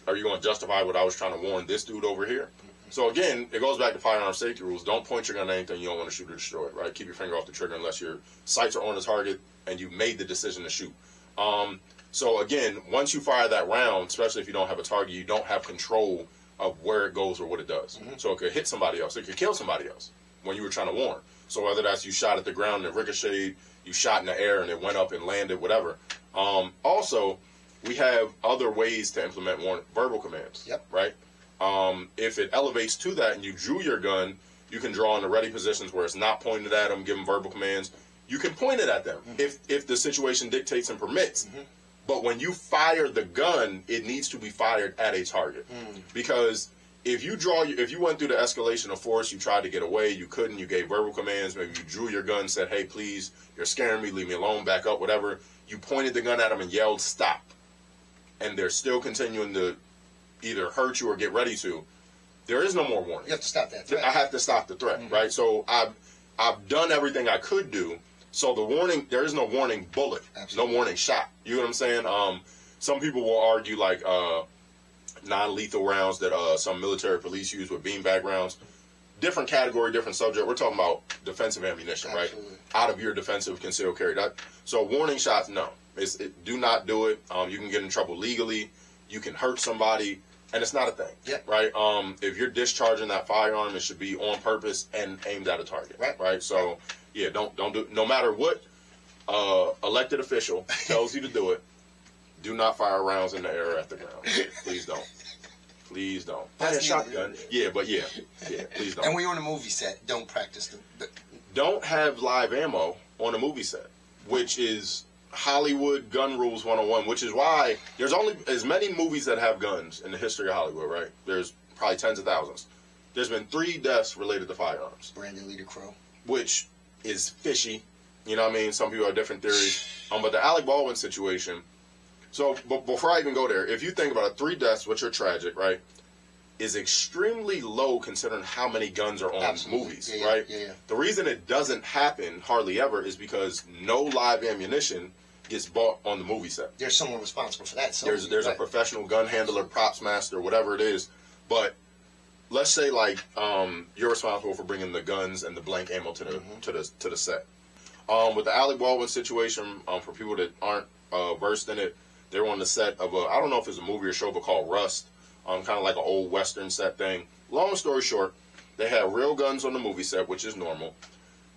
Are you going to justify what I was trying to warn this dude over here? So again, it goes back to firearm safety rules. Don't point your gun at anything you don't want to shoot or destroy, right? Keep your finger off the trigger unless your sights are on the target and you made the decision to shoot. So again, once you fire that round, especially if you don't have a target, you don't have control of where it goes or what it does. So it could hit somebody else. It could kill somebody else when you were trying to warn. So whether that's you shot at the ground and it ricocheted, you shot in the air and it went up and landed, whatever. Also, we have other ways to implement verbal commands, right? If it elevates to that and you drew your gun, you can draw in the ready positions where it's not pointed at them, give them verbal commands. You can point it at them if the situation dictates and permits. But when you fire the gun, it needs to be fired at a target. Because if you went through the escalation of force, you tried to get away, you couldn't, you gave verbal commands, maybe you drew your gun, said, hey, please, you're scaring me, leave me alone, back up, whatever. You pointed the gun at them and yelled, stop. And they're still continuing to either hurt you or get ready to. There is no more warning. You have to stop that threat. I have to stop the threat, right? So I've done everything I could do. So the warning, there is no warning bullet, no warning shot. You know what I'm saying? Some people will argue like non-lethal rounds that some military police use with beanbag rounds. Different category, different subject. We're talking about defensive ammunition, right? Out of your defensive concealed carry. So warning shots, no. Do not do it. You can get in trouble legally. You can hurt somebody, and it's not a thing. Yeah. Right. If you're discharging that firearm, it should be on purpose and aimed at a target. Right. Right. So yeah, don't do. No matter what elected official tells you to do it, do not fire rounds in the air at the ground. Please don't. Please don't. That's a shotgun. Yeah, please don't. And when you're on a movie set, don't practice Don't have live ammo on a movie set, which is Hollywood gun rules 101, which is why there's only as many movies that have guns in the history of Hollywood, right? There's probably tens of thousands. There's been 3 deaths related to firearms. Brandon Lee Crow. Which is fishy. You know what I mean? Some people have different theories. But the Alec Baldwin situation, so before I even go there, if you think about it, 3 deaths, which are tragic, right, is extremely low considering how many guns are on Absolutely. movies, Yeah, right? Yeah. The reason it doesn't happen hardly ever is because no live ammunition gets bought on the movie set. There's someone responsible for that. So There's a professional gun handler, props master, whatever it is. But let's say like you're responsible for bringing the guns and the blank ammo to the set. With the Alec Baldwin situation, for people that aren't versed in it, they were on the set of I don't know if it's a movie or show, but called Rust. Kind of like an old Western set thing. Long story short, they had real guns on the movie set, which is normal.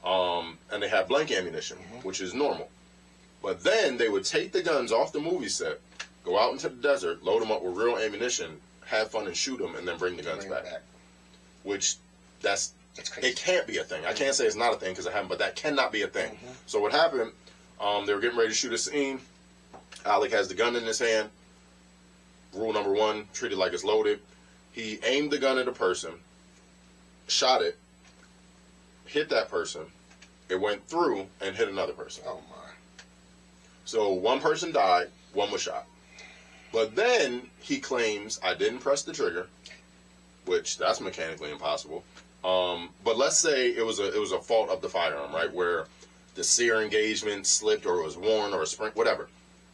And they had blank ammunition, which is normal. But then they would take the guns off the movie set, go out into the desert, load them up with real ammunition, have fun and shoot them, and then bring the guns back. Which, that's crazy. It can't be a thing. I can't say it's not a thing because it happened, but that cannot be a thing. So what happened, they were getting ready to shoot a scene. Alec has the gun in his hand. Rule number 1, treat it like it's loaded. He aimed the gun at a person, shot it, hit that person. It went through and hit another person. Oh, my. So 1 person died, 1 was shot. But then he claims, I didn't press the trigger, which that's mechanically impossible. But let's say it was a fault of the firearm, right? Where the sear engagement slipped or it was worn or a spring, whatever.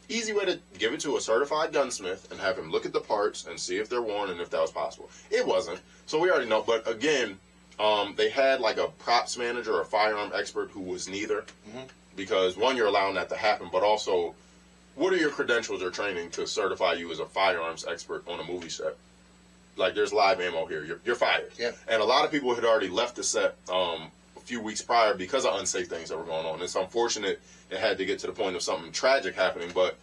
Easy way to give it to a certified gunsmith and have him look at the parts and see if they're worn and if that was possible. It wasn't. So we already know. But again, they had like a props manager or a firearm expert who was neither. Because 1, you're allowing that to happen, but also, what are your credentials or training to certify you as a firearms expert on a movie set? Like, there's live ammo here. You're fired. Yeah. And a lot of people had already left the set a few weeks prior because of unsafe things that were going on. It's unfortunate it had to get to the point of something tragic happening, but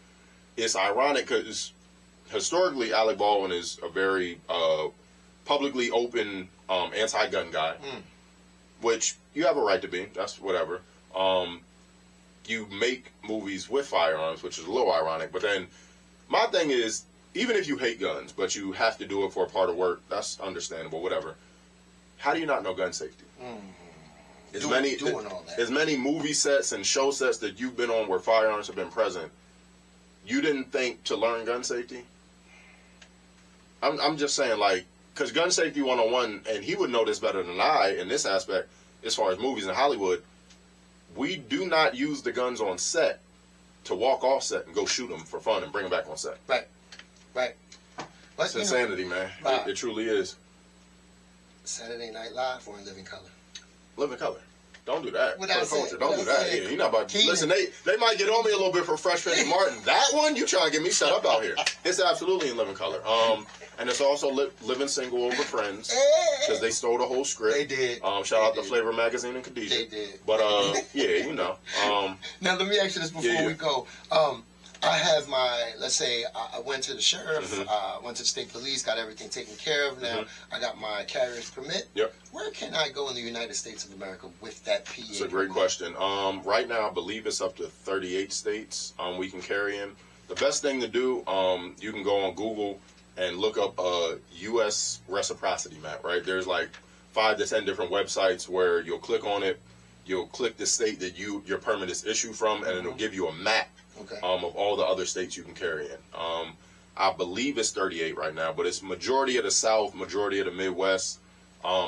it's ironic because historically Alec Baldwin is a very publicly open anti-gun guy, which you have a right to be. That's whatever. You make movies with firearms, which is a little ironic. But then my thing is, even if you hate guns, but you have to do it for a part of work, that's understandable, whatever. How do you not know gun safety? As many movie sets and show sets that you've been on where firearms have been present, you didn't think to learn gun safety? I'm just saying, like, because gun safety 101, and he would know this better than I in this aspect, as far as movies in Hollywood, we do not use the guns on set to walk off set and go shoot them for fun and bring them back on set. Right. But, it's insanity, man. It truly is. Saturday Night Live or in living color? Living color. Don't do that. What I said, Don't do that. Yeah, you're not about to. Listen, they might get on me a little bit for Fresh Prince of Martin. That one, you trying to get me shut up out here. It's absolutely in living color. And it's also living single over Friends because they stole the whole script. They did. Shout out to Flavor Magazine and Khadijah. They did. But yeah, you know. Now let me ask you this before we go. I have let's say I went to the sheriff, went to the state police, got everything taken care of. Now I got my carrier's permit. Yep. Where can I go in the United States of America with that PA? It's a great question. Right now, I believe it's up to 38 states we can carry in. The best thing to do, you can go on Google and look up a U.S. reciprocity map, right? There's like 5 to 10 different websites where you'll click on it, you'll click the state that your permit is issued from, and it'll give you a map of all the other states you can carry in. I believe it's 38 right now, but it's majority of the South, majority of the Midwest,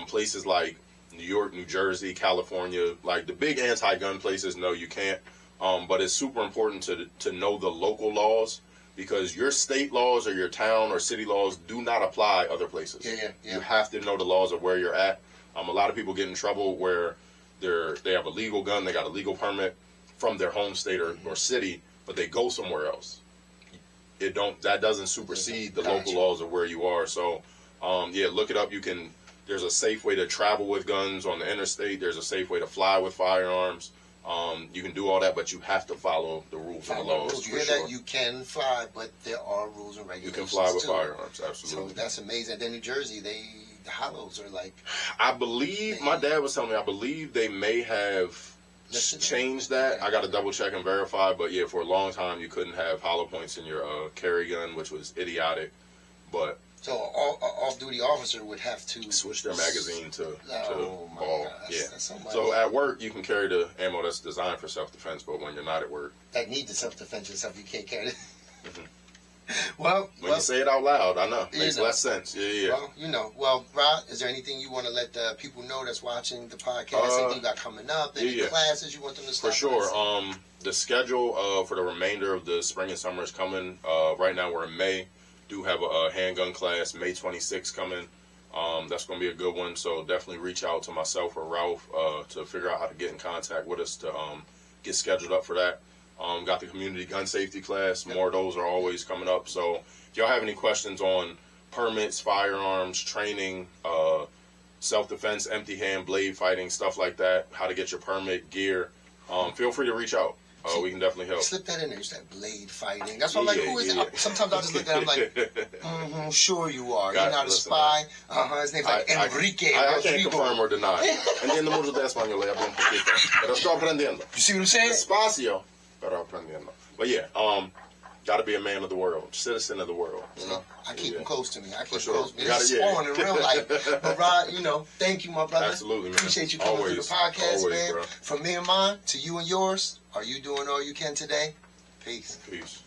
places like New York, New Jersey, California, like the big anti-gun places, no, you can't. But it's super important to know the local laws, because your state laws or your town or city laws do not apply other places. Yeah. You have to know the laws of where you're at. A lot of people get in trouble where they have a legal gun, they got a legal permit from their home state or city, but they go somewhere else. That doesn't supersede the local laws of where you are. So, look it up. There's a safe way to travel with guns on the interstate. There's a safe way to fly with firearms. You can do all that, but you have to follow the rules and the laws. You hear that? You can fly, but there are rules and regulations. You can fly with firearms, absolutely. So that's amazing. Then New Jersey, the hollows are like. I believe my dad was telling me. I believe they may have changed that. I got to double check and verify. But yeah, for a long time you couldn't have hollow points in your carry gun, which was idiotic. But so off-duty officer would have to switch their magazine to ball. That's so at work you can carry the ammo that's designed for self-defense, but when you're not at work, that need the self-defense yourself, you can't carry it. When you say it out loud, I know it makes less sense. Yeah. Well, Rod, is there anything you want to let the people know that's watching the podcast? Anything you got coming up? Any classes you want them to start? For sure. The schedule for the remainder of the spring and summer is coming. Right now we're in May. Do have a handgun class May 26th coming. That's going to be a good one. So definitely reach out to myself or Ralph to figure out how to get in contact with us to get scheduled up for that. Got the community gun safety class. More of those are always coming up. So if y'all have any questions on permits, firearms, training, self-defense, empty hand, blade fighting, stuff like that, how to get your permit, gear, feel free to reach out. We can definitely help. Slip that in there. You said blade fighting. That's why I'm like, who is that? Sometimes I just look at him like, sure you are. You're not a spy. His name's like Enrique. I can't confirm or deny. Entiendo mucho de español, hablo un poquito. Pero estoy aprendiendo. You see what I'm saying? Despacio, pero aprendiendo. But yeah, got to be a man of the world, citizen of the world. You know? I keep him close to me. I keep him sure. close to me. It's spawn in real life. But Rod, thank you, my brother. Absolutely, man. Appreciate you coming to the podcast, man. Bro. From me and mine to you and yours, are you doing all you can today? Peace. Peace.